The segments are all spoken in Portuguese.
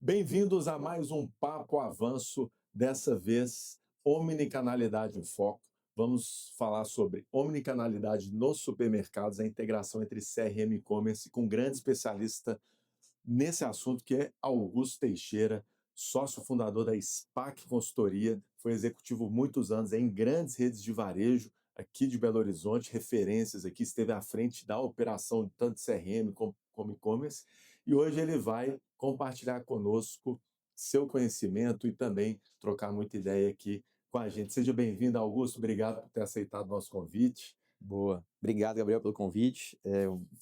Bem-vindos a mais um Papo Avanço, dessa vez omnicanalidade em foco. Vamos falar sobre omnicanalidade nos supermercados, a integração entre CRM e e-commerce com um grande especialista nesse assunto, que é Augusto Teixeira, sócio fundador da SPAC Consultoria, foi executivo muitos anos em grandes redes de varejo aqui de Belo Horizonte, referências aqui, esteve à frente da operação tanto de CRM como e-commerce, e hoje ele vai compartilhar conosco seu conhecimento e também trocar muita ideia aqui com a gente. Seja bem-vindo, Augusto, obrigado por ter aceitado o nosso convite. Boa. Obrigado, Gabriel, pelo convite.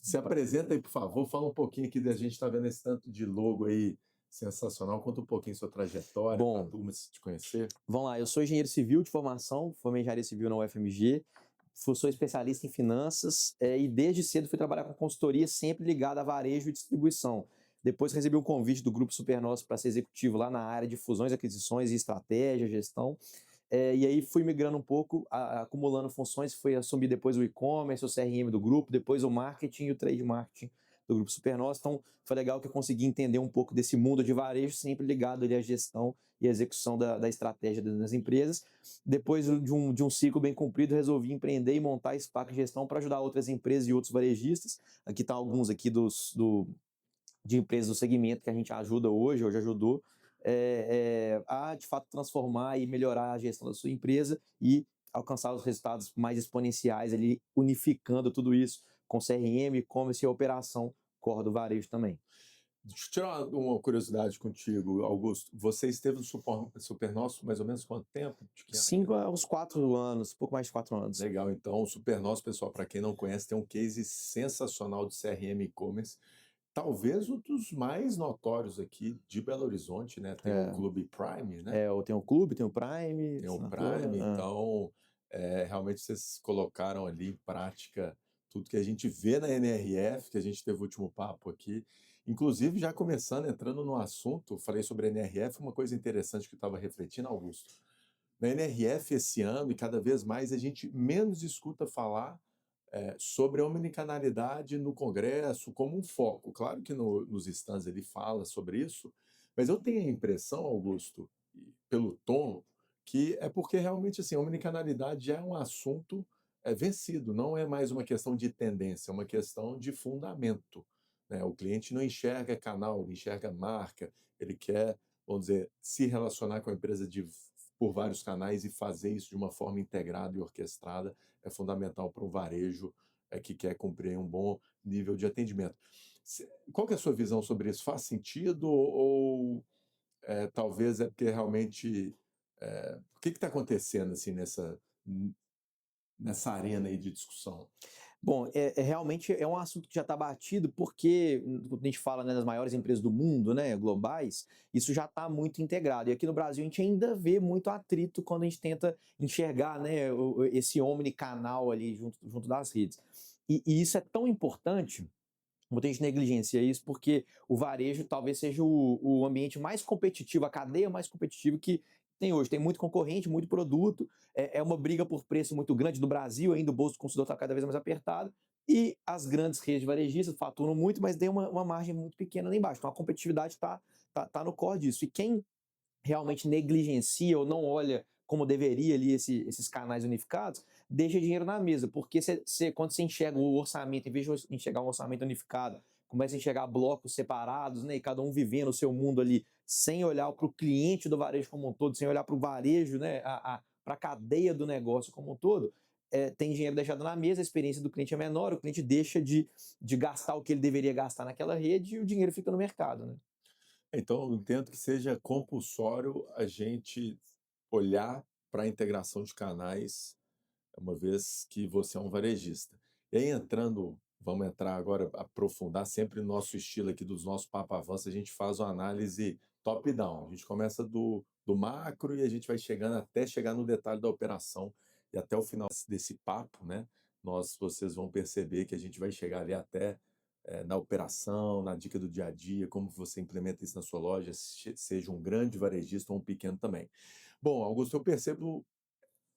Se apresenta aí, por favor, fala um pouquinho aqui da gente está vendo esse tanto de logo aí sensacional, conta um pouquinho sua trajetória para a Bom, turma te conhecer. vamos lá. Eu sou engenheiro civil de formação, formei em engenharia civil na UFMG, sou especialista em finanças e desde cedo fui trabalhar com consultoria sempre ligada a varejo e distribuição. Depois recebi um convite do Grupo Supernosso para ser executivo lá na área de fusões, aquisições e estratégia, gestão. E aí fui migrando um pouco, acumulando funções, fui assumir depois o e-commerce, o CRM do grupo, depois o marketing e o trade marketing do Grupo Supernosso. Então foi legal que eu consegui entender um pouco desse mundo de varejo, sempre ligado ali à gestão e à execução da estratégia das empresas. Depois de um ciclo bem cumprido, resolvi empreender e montar a SPAC Gestão para ajudar outras empresas e outros varejistas. Aqui estão alguns aqui de empresas do segmento que a gente ajuda hoje ajudou, a de fato transformar e melhorar a gestão da sua empresa e alcançar os resultados mais exponenciais ali, unificando tudo isso com CRM, e-commerce e a operação core do varejo também. Deixa eu tirar uma curiosidade contigo, Augusto. Você esteve no Supernosso mais ou menos quanto tempo? De que ano a que 5 ano? aos 4 anos, pouco mais de 4 anos. Legal, então o Supernosso, pessoal, para quem não conhece, tem um case sensacional de CRM e-commerce. Talvez um dos mais notórios aqui de Belo Horizonte, né? Tem o Clube Prime, né? Eu tenho o Clube, tenho o Prime, Tem o assinatura. Prime, então realmente vocês colocaram ali em prática tudo que a gente vê na NRF, que a gente teve o último papo aqui. Inclusive, já começando, entrando no assunto, falei sobre a NRF, uma coisa interessante que eu estava refletindo, Augusto. Na NRF esse ano, e cada vez mais, a gente menos escuta falar sobre a omnicanalidade no Congresso como um foco. Claro que nos stands ele fala sobre isso, mas eu tenho a impressão, Augusto, pelo tom, que é porque realmente assim, a omnicanalidade já é um assunto vencido, não é mais uma questão de tendência, é uma questão de fundamento. Né? O cliente não enxerga canal, ele enxerga marca, ele quer, vamos dizer, se relacionar com a empresa por vários canais e fazer isso de uma forma integrada e orquestrada é fundamental para um varejo que quer cumprir um bom nível de atendimento. Qual que é a sua visão sobre isso? Faz sentido ou talvez é porque realmente o que está acontecendo assim nessa arena aí de discussão? Bom, realmente é um assunto que já está batido, porque quando a gente fala, né, das maiores empresas do mundo, né, globais, isso já está muito integrado. E aqui no Brasil a gente ainda vê muito atrito quando a gente tenta enxergar, né, esse omnicanal ali junto das redes. E isso é tão importante. Muita gente negligencia isso porque o varejo talvez seja o ambiente mais competitivo, a cadeia mais competitiva que tem hoje. Tem muito concorrente, muito produto, é uma briga por preço muito grande no Brasil, ainda o bolso do consumidor está cada vez mais apertado, e as grandes redes varejistas faturam muito, mas tem uma margem muito pequena lá embaixo. Então a competitividade está no core disso. E quem realmente negligencia ou não olha como deveria ali esses canais unificados, deixa dinheiro na mesa, porque quando você enxerga o orçamento, em vez de enxergar um orçamento unificado, começa a enxergar blocos separados, né, e cada um vivendo o seu mundo ali, sem olhar para o cliente do varejo como um todo, sem olhar para o varejo, né, para a cadeia do negócio como um todo, tem dinheiro deixado na mesa, a experiência do cliente é menor, o cliente deixa de gastar o que ele deveria gastar naquela rede e o dinheiro fica no mercado, né? Então, eu entendo que seja compulsório a gente olhar para a integração de canais, uma vez que você é um varejista. E aí vamos entrar agora, aprofundar sempre no nosso estilo aqui dos nossos Papo Avança, a gente faz uma análise top-down. A gente começa do macro e a gente vai chegando até chegar no detalhe da operação e até o final desse papo, né? Vocês vão perceber que a gente vai chegar ali até na operação, na dica do dia a dia, como você implementa isso na sua loja, seja um grande varejista ou um pequeno também. Bom, Augusto, eu percebo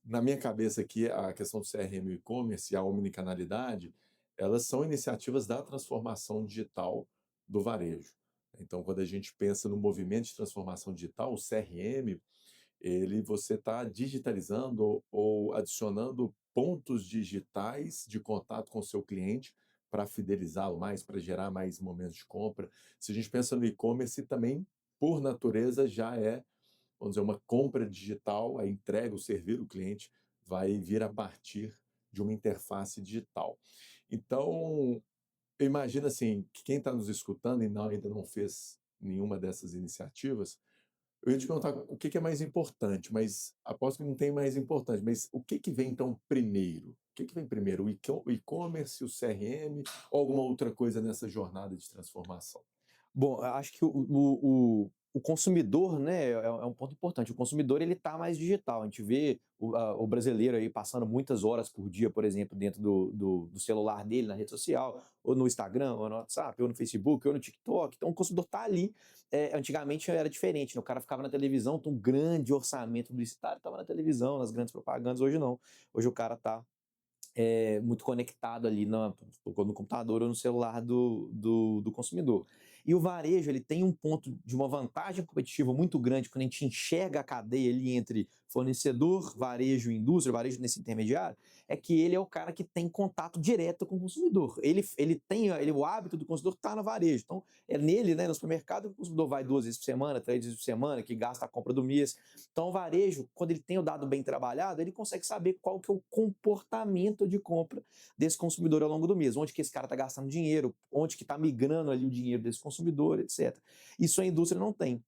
na minha cabeça aqui, a questão do CRM e e-commerce e a omnicanalidade, elas são iniciativas da transformação digital do varejo. Então, quando a gente pensa no movimento de transformação digital, o CRM, você está digitalizando ou adicionando pontos digitais de contato com o seu cliente para fidelizá-lo mais, para gerar mais momentos de compra. Se a gente pensa no e-commerce também, por natureza, já é, vamos dizer, uma compra digital, a entrega, o servir o cliente vai vir a partir de uma interface digital. Então, eu imagino assim, que quem está nos escutando e ainda não fez nenhuma dessas iniciativas, eu ia te perguntar o que que é mais importante, mas aposto que não tem mais importante, mas o que que vem então primeiro? O que que vem primeiro, o e-commerce, o CRM ou alguma outra coisa nessa jornada de transformação? Bom, eu acho que o consumidor, né, é um ponto importante. O consumidor, ele tá mais digital. A gente vê o brasileiro aí passando muitas horas por dia, por exemplo, dentro do celular dele, na rede social, ou no Instagram, ou no WhatsApp, ou no Facebook, ou no TikTok. Então, o consumidor tá ali. Antigamente era diferente, né? O cara ficava na televisão, tem um grande orçamento publicitário, estava na televisão, nas grandes propagandas. Hoje não. Hoje o cara tá muito conectado ali no computador ou no celular do consumidor. E o varejo, ele tem um ponto de uma vantagem competitiva muito grande quando a gente enxerga a cadeia ali entre fornecedor, varejo e indústria, varejo nesse intermediário, é que ele é o cara que tem contato direto com o consumidor. O hábito do consumidor está no varejo. Então, é nele, né, no supermercado, que o consumidor vai 2 vezes por semana, 3 vezes por semana, que gasta a compra do mês. Então, o varejo, quando ele tem o dado bem trabalhado, ele consegue saber qual que é o comportamento de compra desse consumidor ao longo do mês, onde que esse cara está gastando dinheiro, onde que está migrando ali o dinheiro desse consumidor, etc. Isso a indústria não tem.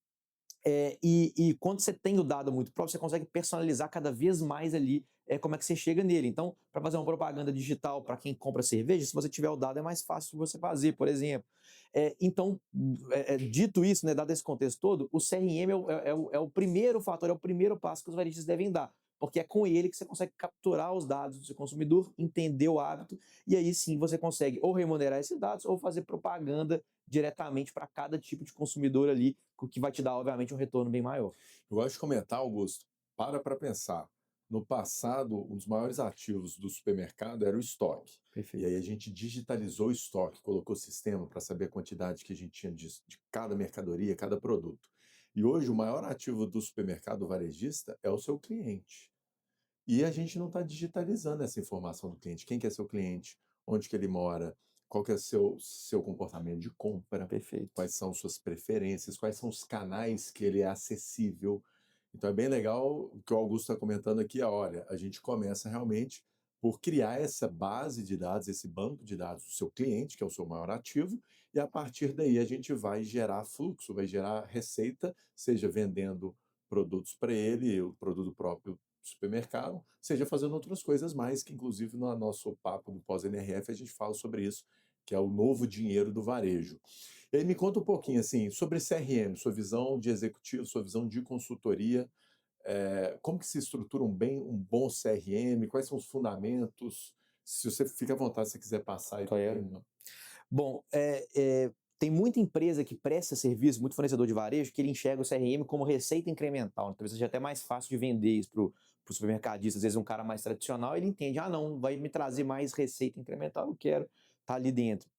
E quando você tem o dado muito próprio, você consegue personalizar cada vez mais ali como é que você chega nele. Então, para fazer uma propaganda digital para quem compra cerveja, se você tiver o dado, é mais fácil de você fazer, por exemplo. Então, dito isso, né, dado esse contexto todo, o CRM é o primeiro fator, é o primeiro passo que os varejistas devem dar. Porque é com ele que você consegue capturar os dados do seu consumidor, entender o hábito, e aí sim você consegue ou remunerar esses dados ou fazer propaganda diretamente para cada tipo de consumidor ali, o que vai te dar, obviamente, um retorno bem maior. Eu gosto de comentar, Augusto, para pensar. No passado, um dos maiores ativos do supermercado era o estoque. E aí Perfeito. a gente digitalizou o estoque, colocou sistema para saber a quantidade que a gente tinha de cada mercadoria, cada produto. E hoje o maior ativo do supermercado varejista é o seu cliente. E a gente não está digitalizando essa informação do cliente. Quem que é seu cliente? Onde que ele mora? Qual que é seu comportamento de compra? Perfeito. Quais são suas preferências? Quais são os canais que ele é acessível? Então é bem legal o que o Augusto está comentando aqui. Olha, a gente começa realmente por criar essa base de dados, esse banco de dados do seu cliente, que é o seu maior ativo, e a partir daí a gente vai gerar fluxo, vai gerar receita, seja vendendo produtos para ele, o produto próprio supermercado, seja fazendo outras coisas mais, que inclusive no nosso papo do pós-NRF a gente fala sobre isso, que é o novo dinheiro do varejo. E aí me conta um pouquinho assim sobre CRM, sua visão de executivo, sua visão de consultoria, como que se estrutura um bom CRM, quais são os fundamentos, se você fica à vontade se você quiser passar aí também. Claro. Bom, tem muita empresa que presta serviço, muito fornecedor de varejo, que ele enxerga o CRM como receita incremental. Talvez seja até mais fácil de vender isso para o supermercadista. Às vezes um cara mais tradicional, ele entende, não, vai me trazer mais receita incremental, eu quero estar ali dentro.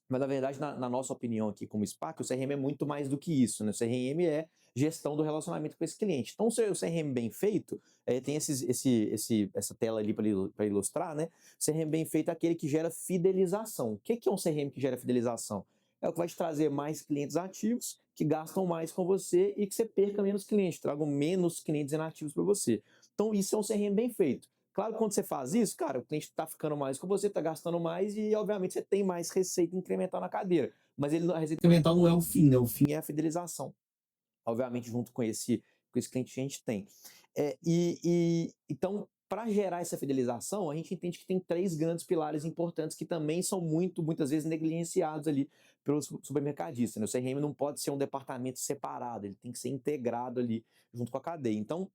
Mas, na verdade, na nossa opinião aqui como SPAC, o CRM é muito mais do que isso, né? O CRM é gestão do relacionamento com esse cliente. Então, o CRM bem feito, tem essa tela ali para ilustrar, né? O CRM bem feito é aquele que gera fidelização. O que é um CRM que gera fidelização? É o que vai te trazer mais clientes ativos, que gastam mais com você e que você perca menos clientes, tragam menos clientes inativos para você. Então, isso é um CRM bem feito. Claro que quando você faz isso, cara, o cliente está ficando mais com você, está gastando mais e, obviamente, você tem mais receita incremental na cadeira. Mas a receita incremental não é o fim, né? O fim é a fidelização. Obviamente, junto com esse cliente que a gente tem. Então, para gerar essa fidelização, a gente entende que tem 3 grandes pilares importantes que também são muitas vezes negligenciados ali pelos supermercadistas, né? O CRM não pode ser um departamento separado, ele tem que ser integrado ali junto com a cadeia. Então,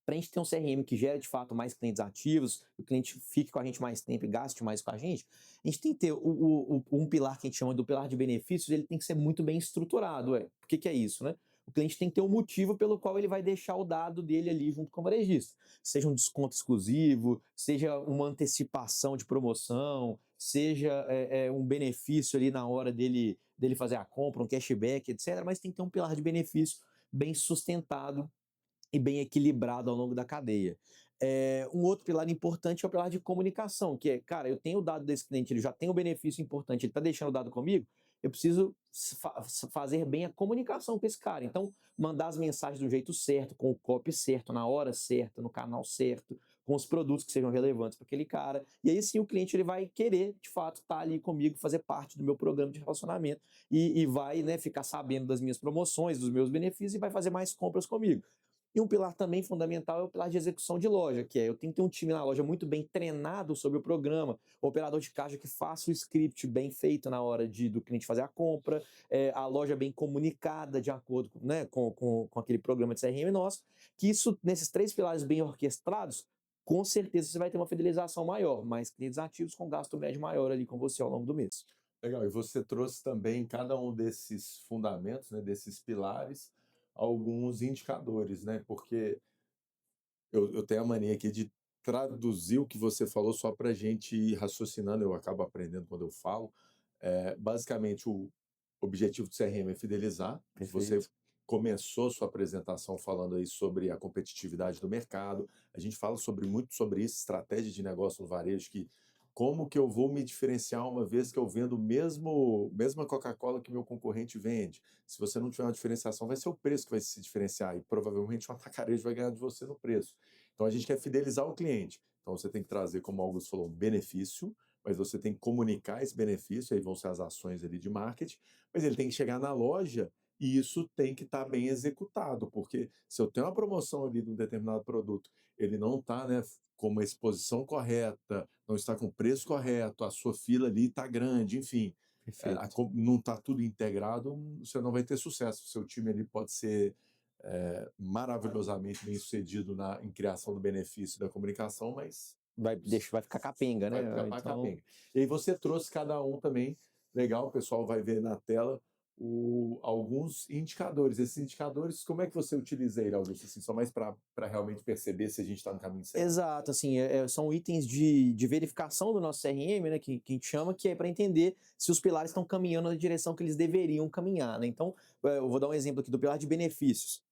para a gente ter um CRM que gere de fato mais clientes ativos, o cliente fique com a gente mais tempo e gaste mais com a gente tem que ter um pilar que a gente chama do pilar de benefícios, ele tem que ser muito bem estruturado. Por que é isso, né? O cliente tem que ter um motivo pelo qual ele vai deixar o dado dele ali junto com o varejista. Seja um desconto exclusivo, seja uma antecipação de promoção, seja um benefício ali na hora dele dele fazer a compra, um cashback, etc. Mas tem que ter um pilar de benefício bem sustentado e bem equilibrado ao longo da cadeia. Um outro pilar importante é o pilar de comunicação, que é, cara, eu tenho o dado desse cliente, ele já tem o benefício importante, ele está deixando o dado comigo, eu preciso fazer bem a comunicação com esse cara. Então, mandar as mensagens do jeito certo, com o copy certo, na hora certa, no canal certo, com os produtos que sejam relevantes para aquele cara. E aí sim o cliente ele vai querer, de fato, estar ali comigo, fazer parte do meu programa de relacionamento e vai, né, ficar sabendo das minhas promoções, dos meus benefícios e vai fazer mais compras comigo. E um pilar também fundamental é o pilar de execução de loja, que é eu tenho que ter um time na loja muito bem treinado sobre o programa, o operador de caixa que faça o script bem feito na hora do cliente fazer a compra, a loja bem comunicada de acordo com, né, com aquele programa de CRM nosso, que isso, nesses 3 pilares bem orquestrados, com certeza você vai ter uma fidelização maior, mais clientes ativos com gasto médio maior ali com você ao longo do mês. Legal, e você trouxe também cada um desses fundamentos, né, desses pilares, alguns indicadores, né? Porque eu tenho a mania aqui de traduzir o que você falou só para a gente ir raciocinando, eu acabo aprendendo quando eu falo. Basicamente, o objetivo do CRM é fidelizar. Você Perfeito. começou sua apresentação falando aí sobre a competitividade do mercado. A gente fala muito sobre isso, estratégia de negócio no varejo, que como que eu vou me diferenciar uma vez que eu vendo mesma Coca-Cola que meu concorrente vende? Se você não tiver uma diferenciação, vai ser o preço que vai se diferenciar e provavelmente o atacarejo vai ganhar de você no preço. Então a gente quer fidelizar o cliente. Então você tem que trazer, como o Augusto falou, um benefício, mas você tem que comunicar esse benefício, aí vão ser as ações ali de marketing, mas ele tem que chegar na loja e isso tem que estar bem executado, porque se eu tenho uma promoção ali de um determinado produto, ele não está, né, com uma exposição correta, não está com o preço correto, a sua fila ali está grande, enfim, Perfeito. não está tudo integrado, você não vai ter sucesso. O seu time ali pode ser maravilhosamente bem sucedido em criação do benefício da comunicação, mas Vai ficar capenga, vai ficar né? para Então, capenga. E aí você trouxe cada um também, legal, o pessoal vai ver na tela alguns indicadores. Esses indicadores, como é que você utiliza ele, Augusto? Assim, só mais para realmente perceber se a gente está no caminho certo. exato, assim, são itens de verificação do nosso CRM, né, que a gente chama, que é para entender se os pilares estão caminhando na direção que eles deveriam caminhar, né? Então, eu vou dar um exemplo aqui do pilar de benefícios.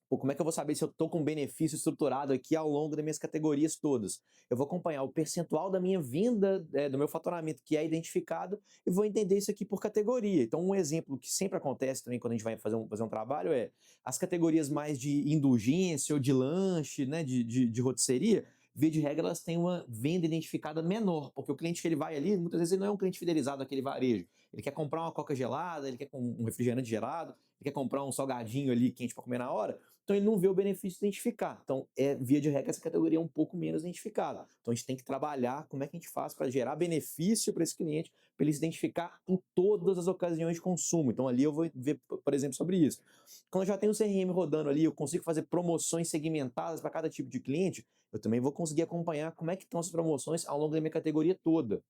Pô, como é que eu vou saber se eu estou com um benefício estruturado aqui ao longo das minhas categorias todas? Eu vou acompanhar o percentual da minha venda, do meu faturamento que é identificado e vou entender isso aqui por categoria. Então, um exemplo que sempre acontece também quando a gente vai fazer um trabalho é as categorias mais de indulgência ou de lanche, né, de rotisseria, via de regra, elas têm uma venda identificada menor, porque o cliente que ele vai ali, muitas vezes ele não é um cliente fidelizado àquele varejo. Ele quer comprar uma coca gelada, ele quer um refrigerante gelado, ele quer comprar um salgadinho ali quente para comer na hora, então ele não vê o benefício de identificar. Então, via de regra, essa categoria é um pouco menos identificada. Então a gente tem que trabalhar como é que a gente faz para gerar benefício para esse cliente, para ele se identificar em todas as ocasiões de consumo. Então ali eu vou ver, por exemplo, sobre isso. Quando eu já tenho o CRM rodando ali, eu consigo fazer promoções segmentadas para cada tipo de cliente, eu também vou conseguir acompanhar como é que estão as promoções ao longo da minha categoria toda.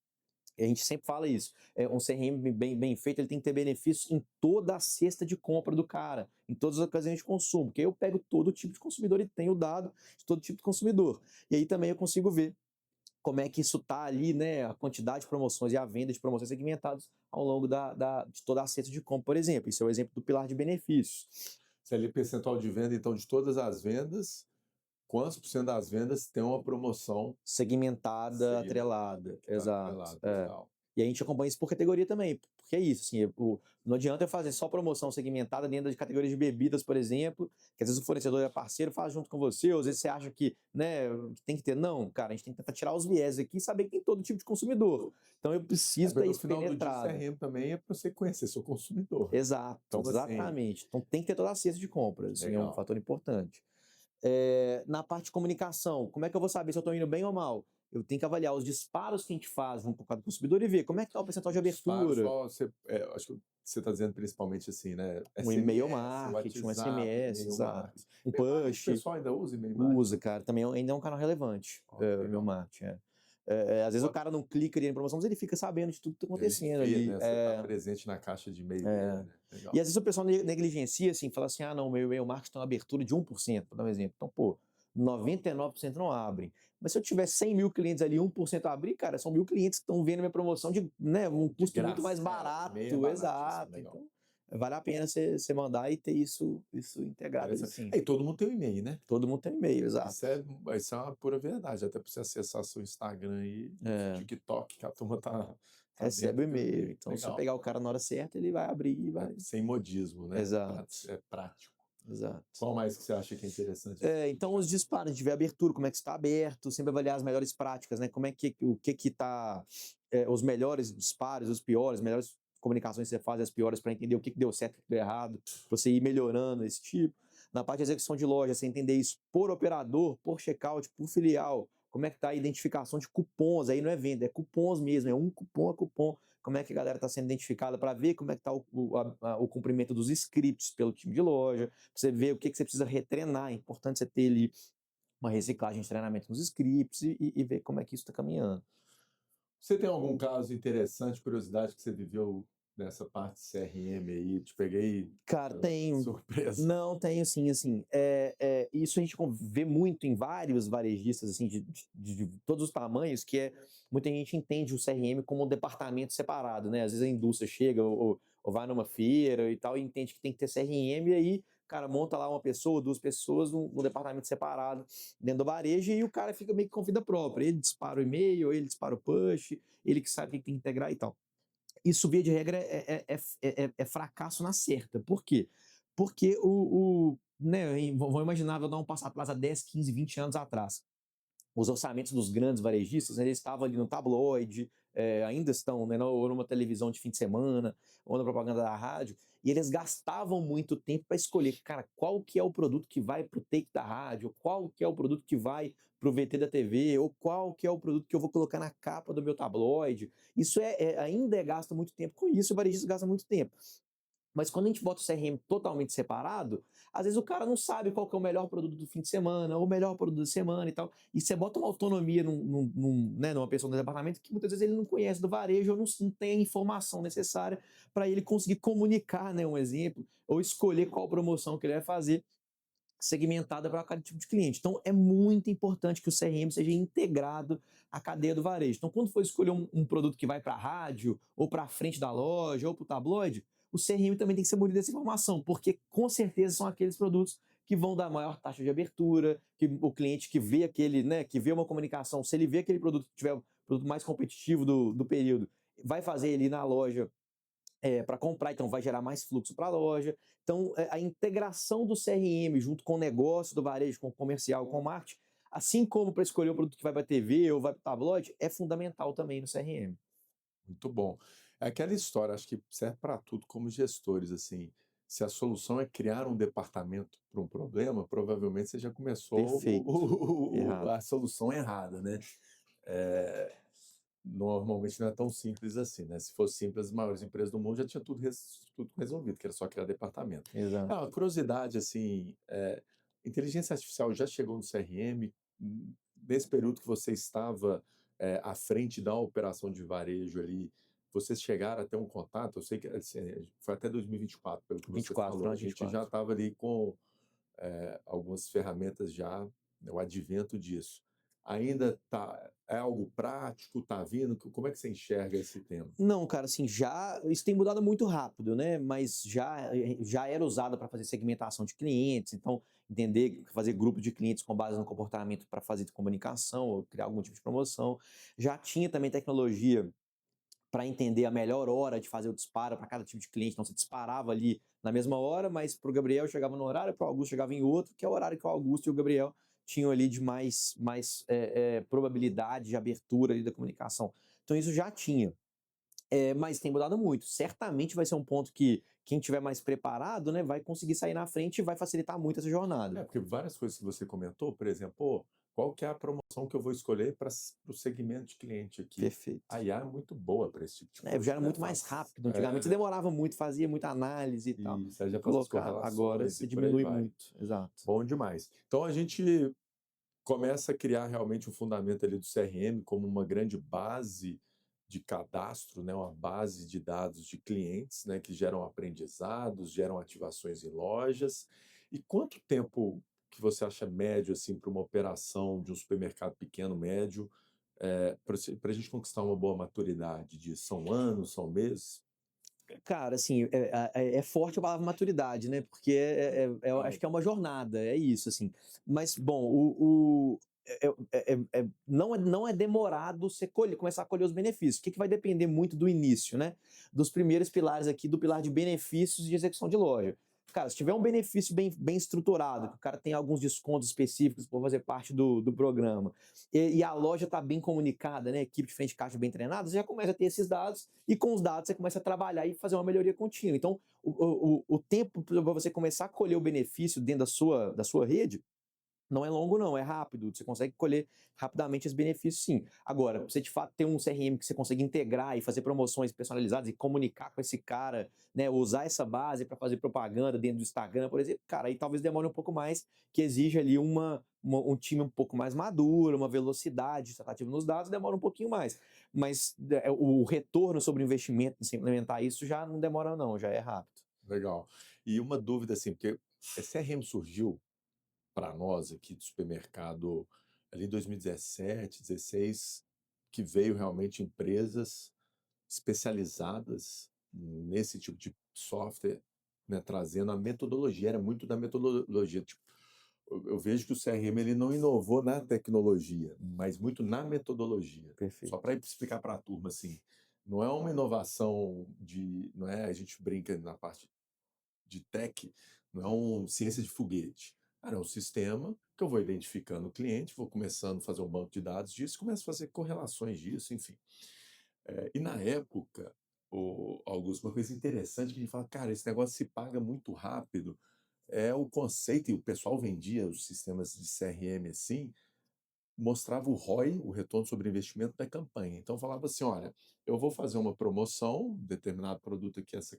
E a gente sempre fala isso. Um CRM bem feito, ele tem que ter benefícios em toda a cesta de compra do cara, em todas as ocasiões de consumo, porque aí eu pego todo tipo de consumidor e tenho o dado de todo tipo de consumidor. E aí também eu consigo ver como é que isso está ali, né, a quantidade de promoções e a venda de promoções segmentadas ao longo de toda a cesta de compra, por exemplo. Isso é o exemplo do pilar de benefícios. Se ali percentual de venda, então, de todas as vendas, quantos por cento das vendas tem uma promoção Segmentada, atrelada. que está Exato. atrelada? Legal. E a gente acompanha isso por categoria também, porque é isso, assim, não adianta eu fazer só promoção segmentada dentro de categorias de bebidas, por exemplo, que às vezes o fornecedor é parceiro, faz junto com você, ou às vezes você acha que, né, que tem que ter. Não, cara, a gente tem que tentar tirar os viés aqui e saber que tem todo tipo de consumidor. Então eu preciso ter No isso final do dia, penetrado. CRM também é para você conhecer seu consumidor. Exato, Então, assim, exatamente. Então tem que ter toda a cesta de compras, assim, é um legal. fator importante. Na parte de comunicação, como é que eu vou saber se eu estou indo bem ou mal? Eu tenho que avaliar os disparos que a gente faz junto com cada consumidor e ver como é que está o percentual de Disparos, abertura. só acho que você está dizendo principalmente assim, né? Um e-mail SMS, marketing, um WhatsApp, SMS, e-mail exato. marketing. Um E-mail marketing, o push, pessoal ainda usa e-mail marketing? usa, cara. Também ainda é um canal relevante, Ó, que o e-mail legal. marketing. Às vezes o cara não clica ali em promoção, mas ele fica sabendo de tudo que está Ele acontecendo vê, ali. né? Você está presente na caixa de e-mail dele, né? Legal. E às vezes o pessoal negligencia, assim, fala assim, ah, não, meu e-mail marketing tem uma abertura de 1%, para dar um exemplo. Então, pô, 99% não abrem. Mas se eu tiver 100 mil clientes ali, 1% abrir, cara, são 1.000 clientes que estão vendo minha promoção de, né, um De custo muito mais graça, meio barato, barato, isso é exato. legal. Então, vale a pena você mandar e ter isso integrado aí, Interessante. sim. E todo mundo tem um e-mail, né? Todo mundo tem e-mail, exato. Isso é uma pura verdade, até para você acessar seu Instagram aí, É, TikTok, que a turma tá dentro recebe o do teu e-mail. e-mail. Então, se você Legal. pegar o cara na hora certa, ele vai abrir e vai. Sem modismo, né? Exato, É prático. exato. Qual mais que você acha que é interessante a gente Então, os disparos, de ver a abertura, como é que está aberto, sempre avaliar as melhores práticas, né? Como é que, o que está, os melhores disparos, os piores, as melhores comunicações que você faz, as piores, para entender o que deu certo, o que deu errado, pra você ir melhorando esse tipo. Na parte de execução de loja, você entender isso por operador, por checkout, por filial, como é que está a identificação de cupons, aí não é venda, é cupons mesmo, é um cupom a cupom, como é que a galera está sendo identificada para ver como é que está o cumprimento dos scripts pelo time de loja, você vê o que você precisa retrenar. É importante você ter ali uma reciclagem de treinamento nos scripts e ver como é que isso está caminhando. Você tem algum caso interessante, curiosidade que você viveu nessa parte de CRM aí? Te peguei Cara, tenho. surpresa. Não, tenho sim, assim. Isso a gente vê muito em vários varejistas, assim, de todos os tamanhos, que muita gente entende o CRM como um departamento separado, né? Às vezes a indústria chega ou vai numa feira e tal, e entende que tem que ter CRM, e aí, cara, monta lá uma pessoa, duas pessoas num departamento separado dentro do varejo, e o cara fica meio que com vida própria. Ele dispara o e-mail, ele dispara o push, ele que sabe o que tem que integrar e tal. Isso, via de regra, é fracasso na certa. Por quê? Porque né, vamos imaginar, vou dar um passo atrás há 10, 15, 20 anos atrás. Os orçamentos dos grandes varejistas, né, eles estavam ali no tabloide, ainda estão, né, ou numa televisão de fim de semana, ou na propaganda da rádio, e eles gastavam muito tempo para escolher, cara, qual que é o produto que vai para o take da rádio, qual que é o produto que vai para o VT da TV, ou qual que é o produto que eu vou colocar na capa do meu tabloide. Isso ainda gasta muito tempo com isso, o varejista gasta muito tempo. Mas quando a gente bota o CRM totalmente separado, às vezes o cara não sabe qual que é o melhor produto do fim de semana, ou o melhor produto da semana e tal. E você bota uma autonomia né, numa pessoa do departamento que muitas vezes ele não conhece do varejo ou não tem a informação necessária para ele conseguir comunicar, né, um exemplo, ou escolher qual promoção que ele vai fazer segmentada para cada tipo de cliente. Então, é muito importante que o CRM seja integrado à cadeia do varejo. Então, quando for escolher um produto que vai para a rádio, ou para a frente da loja, ou para o tabloide, o CRM também tem que ser munido dessa informação, porque com certeza são aqueles produtos que vão dar maior taxa de abertura, que o cliente que vê aquele, né, que vê uma comunicação, se ele vê aquele produto que tiver o produto mais competitivo do período, vai fazer ele na loja para comprar, então vai gerar mais fluxo para a loja. Então, a integração do CRM junto com o negócio do varejo, com o comercial, com o marketing, assim como para escolher o produto que vai para a TV ou vai para o tabloide, é fundamental também no CRM. Muito bom. É aquela história, acho que serve para tudo como gestores, assim. Se a solução é criar um departamento para um problema, provavelmente você já começou Perfeito. Errado. a solução errada, né? É, normalmente não é tão simples assim, né? Se fosse simples, as maiores empresas do mundo já tinham tudo resolvido, que era só criar departamento. Exato. Uma curiosidade, assim, inteligência artificial já chegou no CRM? Nesse período que você estava à frente da operação de varejo ali, vocês chegaram a ter um contato? Eu sei que assim, foi até 2024, pelo que você 24, falou. final A de gente já 24. estava ali com algumas ferramentas já, né, o advento disso. Ainda é algo prático, está vindo? Como é que você enxerga esse tema? Não, cara, assim, isso tem mudado muito rápido, né? Mas já era usado para fazer segmentação de clientes, então entender, fazer grupo de clientes com base no comportamento para fazer comunicação ou criar algum tipo de promoção. Já tinha também tecnologia para entender a melhor hora de fazer o disparo para cada tipo de cliente. Então você disparava ali na mesma hora, mas para o Gabriel chegava no horário, para o Augusto chegava em outro, que é o horário que o Augusto e o Gabriel tinham ali de mais probabilidade de abertura ali da comunicação. Então isso já tinha. Mas tem mudado muito. Certamente vai ser um ponto que quem tiver mais preparado, né, vai conseguir sair na frente e vai facilitar muito essa jornada. Porque várias coisas que você comentou, por exemplo, pô, qual que é a promoção que eu vou escolher para o segmento de cliente aqui? A Perfeito. IA é muito boa para esse tipo de coisa, Já era né? muito mais rápido. Antigamente você demorava muito, fazia muita análise e tal. Isso, aí já E faz as colocar. Agora correlações e você por aí diminui vai. muito. Exato. Bom demais. Então a gente começa a criar realmente um fundamento ali do CRM como uma grande base de cadastro, né, uma base de dados de clientes, né, que geram aprendizados, geram ativações em lojas. E quanto tempo que você acha médio, assim, para uma operação de um supermercado pequeno, médio, para a gente conquistar uma boa maturidade disso? São anos, são meses? Cara, assim, é forte a palavra maturidade, né, porque eu acho que é uma jornada, é isso, assim. Mas, bom, não é demorado você começar a colher os benefícios. O que vai depender muito do início, né, dos primeiros pilares aqui, do pilar de benefícios de execução de loja. Cara, se tiver um benefício bem estruturado, que o cara tem alguns descontos específicos por fazer parte do programa, e a loja está bem comunicada, né, equipe de frente de caixa bem treinada, você já começa a ter esses dados, e com os dados você começa a trabalhar e fazer uma melhoria contínua. Então, o tempo para você começar a colher o benefício dentro da sua rede não é longo, não, é rápido. Você consegue colher rapidamente os benefícios, sim. Agora, você de fato ter um CRM que você consegue integrar e fazer promoções personalizadas e comunicar com esse cara, né? Usar essa base para fazer propaganda dentro do Instagram, por exemplo, cara, aí talvez demore um pouco mais, que exige ali um time um pouco mais maduro, uma velocidade tratativa nos dados, demora um pouquinho mais. Mas o retorno sobre o investimento de se implementar isso já não demora, não, já é rápido. Legal. E uma dúvida, assim, porque CRM surgiu para nós aqui do supermercado ali em 2017, 16, que veio realmente empresas especializadas nesse tipo de software, né, trazendo a metodologia, era muito da metodologia. Tipo, eu vejo que o CRM ele não inovou na tecnologia, mas muito na metodologia. Só Perfeito. para explicar para a turma assim, não é uma inovação de, não é, a gente brinca na parte de tech, não é um ciência de foguete. Cara, é um sistema que eu vou identificando o cliente, vou começando a fazer um banco de dados disso, começo a fazer correlações disso, enfim. E na época, Augusto, uma coisa interessante que a gente fala, cara, esse negócio se paga muito rápido, é o conceito, e o pessoal vendia os sistemas de CRM assim, mostrava o ROI, o retorno sobre investimento da campanha. Então falava assim, olha, eu vou fazer uma promoção, determinado produto aqui, essa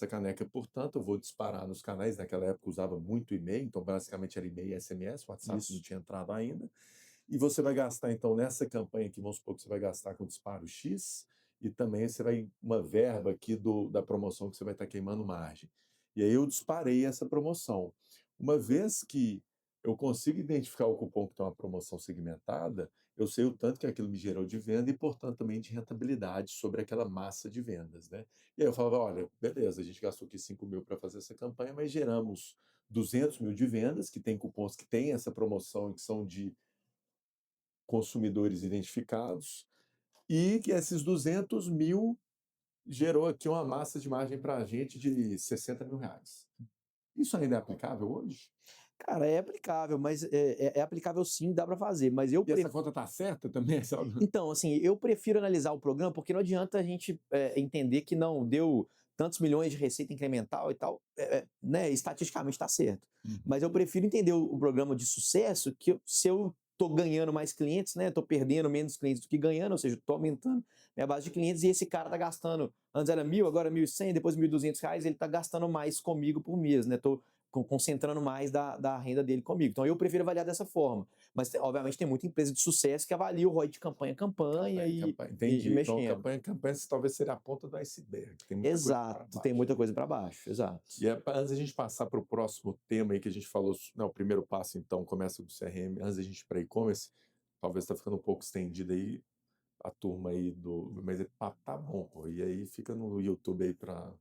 caneca, portanto, eu vou disparar nos canais, naquela época usava muito e-mail, então basicamente era e-mail e SMS, o WhatsApp não Isso. tinha entrado ainda, e você vai gastar, então, nessa campanha aqui, vamos supor que você vai gastar com disparo X, e também você vai uma verba aqui da promoção que você vai estar queimando margem. E aí eu disparei essa promoção. Uma vez que eu consigo identificar o cupom que tem uma promoção segmentada, eu sei o tanto que aquilo me gerou de venda e, portanto, também de rentabilidade sobre aquela massa de vendas, né? E aí eu falava, olha, beleza, a gente gastou aqui 5 mil para fazer essa campanha, mas geramos 200 mil de vendas, que tem cupons que têm essa promoção e que são de consumidores identificados, e que esses 200 mil gerou aqui uma massa de margem para a gente de 60 mil reais. Isso ainda é aplicável hoje? Cara, é aplicável, mas é aplicável sim, dá para fazer, mas eu E essa conta está certa também? então, assim, eu prefiro analisar o programa, porque não adianta a gente entender que não deu tantos milhões de receita incremental e tal, né, estatisticamente está certo. Mas eu prefiro entender o programa de sucesso, que se eu estou ganhando mais clientes, né, estou perdendo menos clientes do que ganhando, ou seja, estou aumentando minha base de clientes e esse cara está gastando, antes era 1.000, agora 1.100, depois 1.200 reais, ele está gastando mais comigo por mês, né, estou concentrando mais da renda dele comigo. Então eu prefiro avaliar dessa forma. Mas, obviamente, tem muita empresa de sucesso que avalia o ROI de campanha a campanha e Entendi. Então, mexendo. campanha talvez seria a ponta do iceberg. Tem muita coisa para Exato, tem baixo. muita coisa para baixo, exato. E antes da gente passar para o próximo tema aí que a gente falou, não, o primeiro passo então começa do CRM, antes da gente ir para e-commerce, talvez está ficando um pouco estendido aí a turma aí mas tá bom, pô. E aí fica no YouTube aí para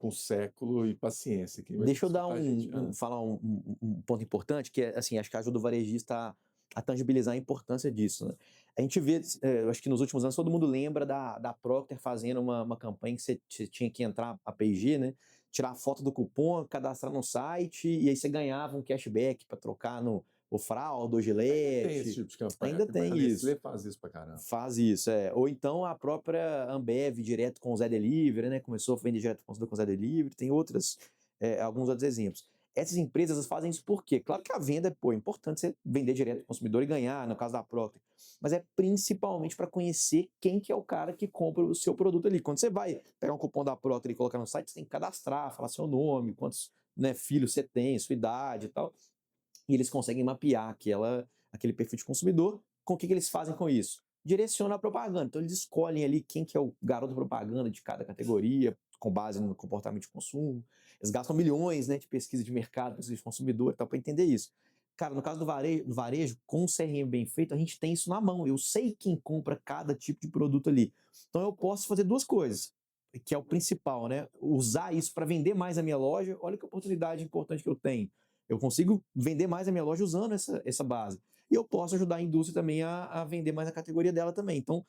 um século e paciência, quem vai ter que Deixa eu dar escutar a gente. falar um ponto importante, que é, assim, acho que ajuda o varejista a tangibilizar a importância disso, né? A gente vê, eu acho que nos últimos anos todo mundo lembra da Procter fazendo uma campanha que você tinha que entrar a P&G, né? Tirar a foto do cupom, cadastrar no site, e aí você ganhava um cashback para trocar no o fralda, o Ainda tem esse Gillette. tipo de campanha. Ainda A tem Nestlé isso. faz isso pra caramba. Faz isso, é. Ou então a própria Ambev direto com o Zé Delivery, né? Começou a vender direto com o Zé Delivery, tem alguns outros exemplos. Essas empresas fazem isso por quê? Claro que a venda é importante você vender direto ao consumidor e ganhar, no caso da Procter, mas é principalmente para conhecer quem que é o cara que compra o seu produto ali. Quando você vai pegar um cupom da Procter e colocar no site, você tem que cadastrar, falar seu nome, quantos, né, filhos você tem, sua idade e tal, e eles conseguem mapear aquele perfil de consumidor. Com o que eles fazem com isso? Direciona a propaganda. Então eles escolhem ali quem que é o garoto propaganda de cada categoria, com base no comportamento de consumo. Eles gastam milhões, né, de pesquisa de mercado, pesquisa de consumidor, para entender isso. Cara, no caso do varejo, com o CRM bem feito, a gente tem isso na mão. Eu sei quem compra cada tipo de produto ali. Então eu posso fazer duas coisas, que é o principal, né? Usar isso para vender mais a minha loja. Olha que oportunidade importante que eu tenho. Eu consigo vender mais a minha loja usando essa base. E eu posso ajudar a indústria também a vender mais a categoria dela também. Então,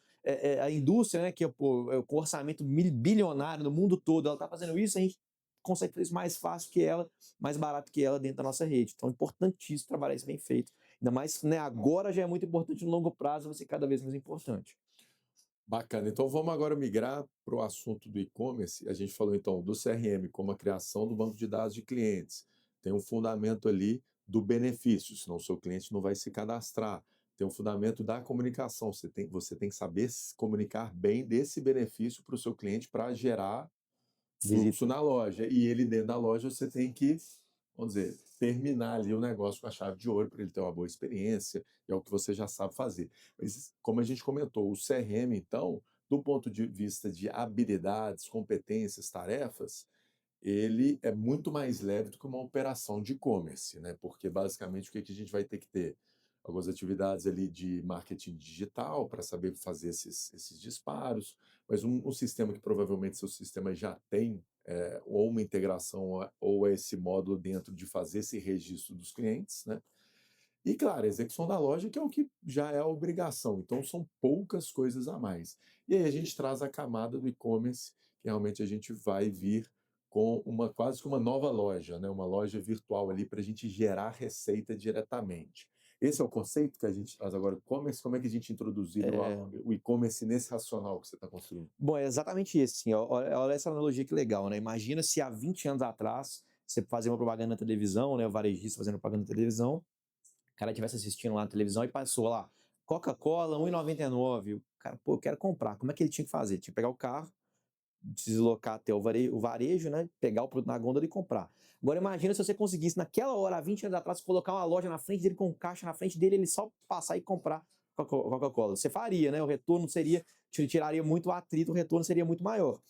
a indústria, né, que é, pô, é com orçamento bilionário no mundo todo, ela está fazendo isso, a gente consegue fazer isso mais fácil que ela, mais barato que ela dentro da nossa rede. Então é importantíssimo trabalhar isso bem feito. Ainda mais, né, agora já é muito importante, no longo prazo vai ser cada vez mais importante. Bacana. Então vamos agora migrar para o assunto do e-commerce. A gente falou então do CRM como a criação do banco de dados de clientes. Tem um fundamento ali do benefício, senão o seu cliente não vai se cadastrar. Tem um fundamento da comunicação. Você tem que saber se comunicar bem desse benefício para o seu cliente para gerar fluxo Visita. na loja. E ele dentro da loja você tem que, vamos dizer, terminar ali o negócio com a chave de ouro para ele ter uma boa experiência, e é o que você já sabe fazer. Mas, como a gente comentou, o CRM, então, do ponto de vista de habilidades, competências, tarefas, ele é muito mais leve do que uma operação de e-commerce, né? Porque basicamente o que a gente vai ter que ter? Algumas atividades ali de marketing digital para saber fazer esses disparos, mas um sistema que provavelmente seu sistema já tem, ou uma integração ou esse módulo dentro de fazer esse registro dos clientes, né? E claro, a execução da loja, que é o que já é a obrigação, então são poucas coisas a mais. E aí a gente traz a camada do e-commerce, que realmente a gente vai vir com quase que uma nova loja, né? Uma loja virtual ali para a gente gerar receita diretamente. Esse é o conceito que a gente traz agora, e-commerce. Como é que a gente introduziria o e-commerce nesse racional que você está construindo? Bom, é exatamente isso, assim, olha essa analogia que legal, né? Imagina se há 20 anos atrás você fazia uma propaganda na televisão, né? O varejista fazendo propaganda na televisão, o cara estivesse assistindo lá na televisão e passou lá, Coca-Cola, 1,99. O cara, pô, eu quero comprar. Como é que ele tinha que fazer? Tinha que pegar o carro, deslocar até o varejo, né? Pegar o produto na gôndola e comprar. Agora imagina se você conseguisse, naquela hora, há 20 anos atrás, colocar uma loja na frente dele com um caixa na frente dele, ele só passar e comprar Coca-Cola. Você faria, né? O retorno seria, tiraria muito o atrito, o retorno seria muito maior.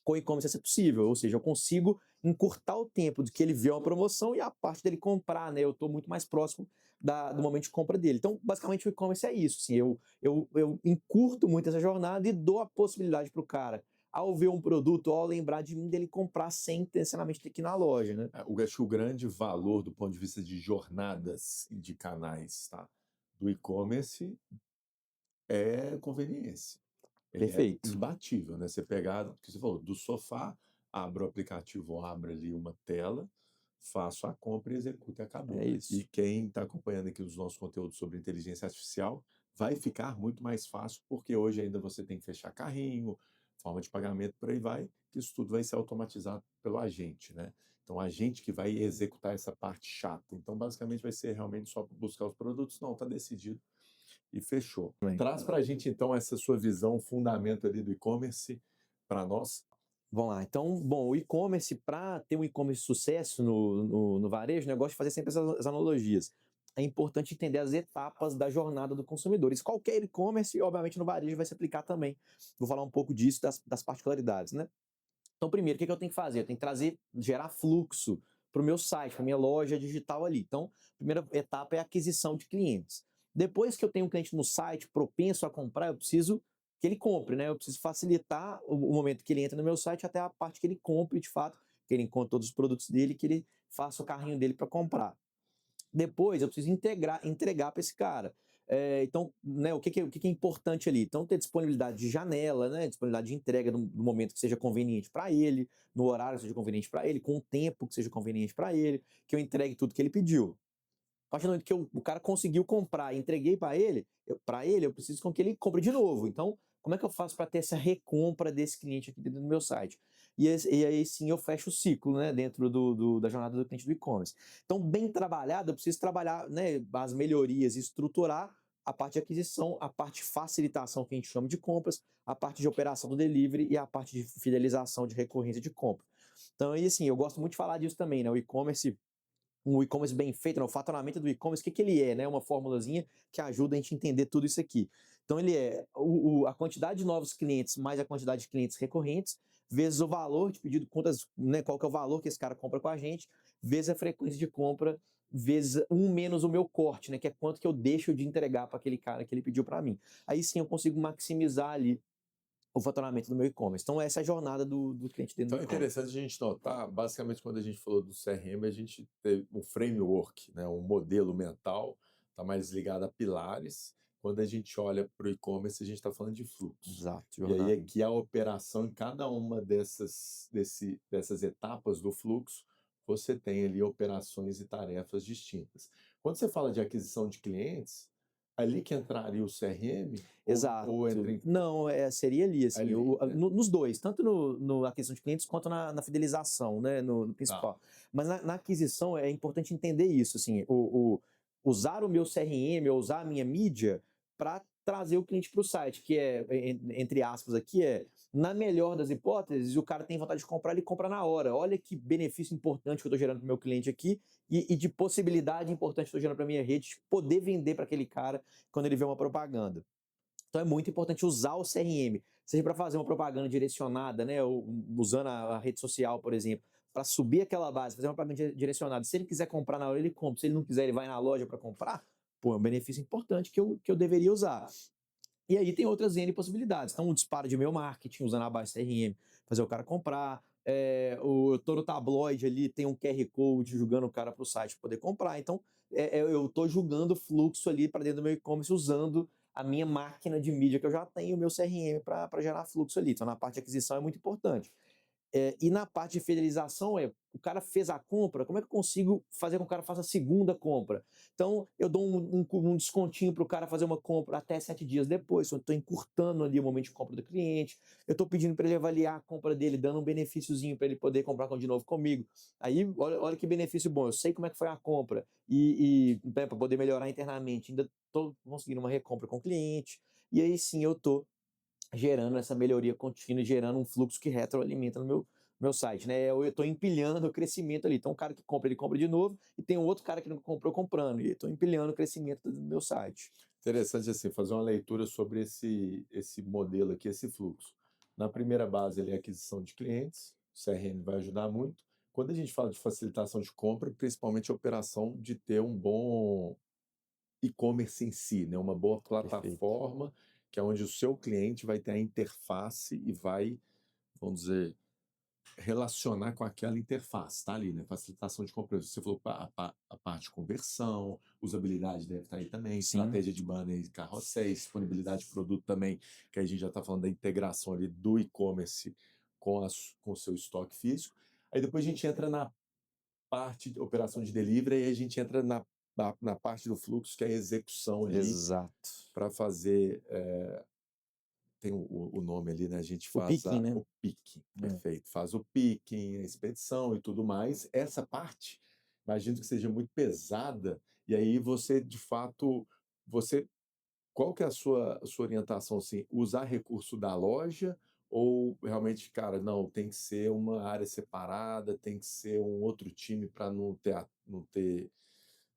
Com e-commerce isso é possível, ou seja, eu consigo encurtar o tempo de que ele vê uma promoção e a parte dele comprar, né? Eu estou muito mais próximo do momento de compra dele. Então, basicamente, o e-commerce é isso. Assim, eu encurto muito essa jornada e dou a possibilidade para o cara, ao ver um produto, ao lembrar de mim, dele comprar sem intencionalmente ter que ir na loja, né? Acho que o grande valor do ponto de vista de jornadas e de canais, tá, do e-commerce é conveniência. Ele é Perfeito. imbatível, né? Você pegar, o que você falou, do sofá, abra o aplicativo, abre ali uma tela, faço a compra e executo e acabou. É E isso. quem está acompanhando aqui os nossos conteúdos sobre inteligência artificial vai ficar muito mais fácil, porque hoje ainda você tem que fechar carrinho, forma de pagamento, por aí vai, que isso tudo vai ser automatizado pelo agente, né? Então, o agente que vai executar essa parte chata. Então, basicamente, vai ser realmente só buscar os produtos. Não, está decidido e fechou. Bem, Traz para a gente, então, essa sua visão, fundamento ali do e-commerce para nós. vamos lá. Então, bom, o e-commerce, para ter um e-commerce de sucesso no varejo, né, eu gosto de fazer sempre essas analogias. É importante entender as etapas da jornada do consumidor. Isso qualquer e-commerce, obviamente, no varejo vai se aplicar também. Vou falar um pouco disso, das particularidades, né? Então, primeiro, o que eu tenho que fazer? Eu tenho que gerar fluxo para o meu site, para a minha loja digital ali. Então, a primeira etapa é a aquisição de clientes. Depois que eu tenho um cliente no site propenso a comprar, eu preciso que ele compre, né? Eu preciso facilitar o momento que ele entra no meu site até a parte que ele compre de fato, que ele encontre todos os produtos dele, que ele faça o carrinho dele para comprar. Depois eu preciso entregar para esse cara. Então, né, o que é importante ali? Então, ter disponibilidade de janela, né, disponibilidade de entrega no momento que seja conveniente para ele, no horário que seja conveniente para ele, com o tempo que seja conveniente para ele, que eu entregue tudo que ele pediu. A partir do momento que o cara conseguiu comprar e entreguei para ele, eu preciso com que ele compre de novo. Então, como é que eu faço para ter essa recompra desse cliente aqui dentro do meu site? E aí sim eu fecho o ciclo, né, dentro da jornada do cliente do e-commerce. Então, bem trabalhado, eu preciso trabalhar, né, as melhorias e estruturar a parte de aquisição, a parte de facilitação que a gente chama de compras, a parte de operação do delivery e a parte de fidelização de recorrência de compra. Então, aí assim, eu gosto muito de falar disso também, né? O e-commerce, um e-commerce bem feito, né? O faturamento do e-commerce, o que ele é, né? Uma formulazinha que ajuda a gente a entender tudo isso aqui. Então ele é a quantidade de novos clientes mais a quantidade de clientes recorrentes, vezes o valor de pedido, quantas, né, qual que é o valor que esse cara compra com a gente, vezes a frequência de compra, vezes um menos o meu corte, né, que é quanto que eu deixo de entregar para aquele cara que ele pediu para mim. Aí sim eu consigo maximizar ali o faturamento do meu e-commerce. Então essa é a jornada do cliente dentro Então do é e-commerce. interessante a gente notar, basicamente, quando a gente falou do CRM, a gente teve um framework, né, um modelo mental, está mais ligado a pilares. Quando a gente olha para o e-commerce, a gente está falando de fluxo. Exato, E aí jornada. é que a operação em cada uma dessas etapas do fluxo, você tem ali operações e tarefas distintas. Quando você fala de aquisição de clientes, ali que entraria o CRM ou entra Exato. em, Não, seria ali, assim, ali, né? nos dois, tanto na aquisição de clientes quanto na fidelização, né, no Tá. principal. Mas na aquisição é importante entender isso, assim, usar o meu CRM ou usar a minha mídia para trazer o cliente para o site, que é, entre aspas aqui, na melhor das hipóteses, o cara tem vontade de comprar, ele compra na hora. Olha que benefício importante que eu estou gerando para o meu cliente aqui e de possibilidade importante que eu estou gerando para a minha rede de poder vender para aquele cara quando ele vê uma propaganda. Então é muito importante usar o CRM, seja para fazer uma propaganda direcionada, né, ou usando a rede social, por exemplo, para subir aquela base, fazer uma propaganda direcionada. Se ele quiser comprar na hora, ele compra. Se ele não quiser, ele vai na loja para comprar. Pô, é um benefício importante que eu deveria usar. E aí tem outras N possibilidades. Então, um disparo de e-mail marketing, usando a base CRM, fazer o cara comprar. Eu estou no tabloide ali, tem um QR Code julgando o cara para o site poder comprar. Então, eu estou julgando o fluxo ali para dentro do meu e-commerce usando a minha máquina de mídia que eu já tenho, o meu CRM, para gerar fluxo ali. Então, na parte de aquisição é muito importante. E na parte de fidelização o cara fez a compra, como é que eu consigo fazer com que o cara faça a segunda compra? Então, eu dou um descontinho para o cara fazer uma compra até 7 dias depois, eu estou encurtando ali o momento de compra do cliente, eu estou pedindo para ele avaliar a compra dele, dando um benefíciozinho para ele poder comprar de novo comigo. Aí, olha que benefício bom, eu sei como é que foi a compra, para poder melhorar internamente, ainda estou conseguindo uma recompra com o cliente, e aí sim eu estou gerando essa melhoria contínua, gerando um fluxo que retroalimenta no meu site, né? Eu estou empilhando o crescimento ali. Então, o cara que compra, ele compra de novo, e tem um outro cara que não comprou comprando, e estou empilhando o crescimento do meu site. Interessante assim, fazer uma leitura sobre esse modelo aqui, esse fluxo. Na primeira base, ele é aquisição de clientes, o CRM vai ajudar muito. Quando a gente fala de facilitação de compra, principalmente a operação de ter um bom e-commerce em si, né? Uma boa Perfeito. plataforma, que é onde o seu cliente vai ter a interface e vai, vamos dizer, relacionar com aquela interface, tá ali, né? Facilitação de compra. Você falou a parte de conversão, usabilidade deve estar aí também, Sim, estratégia de banner e carrosséis, disponibilidade de produto também, que a gente já está falando da integração ali do e-commerce com o seu estoque físico. Aí depois a gente entra na parte de operação de delivery e a gente entra na parte do fluxo, que é a execução ali exato. para fazer tem o nome ali, né? A gente O faz picking, né? o picking, É. perfeito. Faz o picking, a expedição e tudo mais. Essa parte, imagino que seja muito pesada, e aí você, de fato, você, qual que é a sua orientação, assim? Usar recurso da loja ou realmente, cara, não, tem que ser uma área separada, tem que ser um outro time para não ter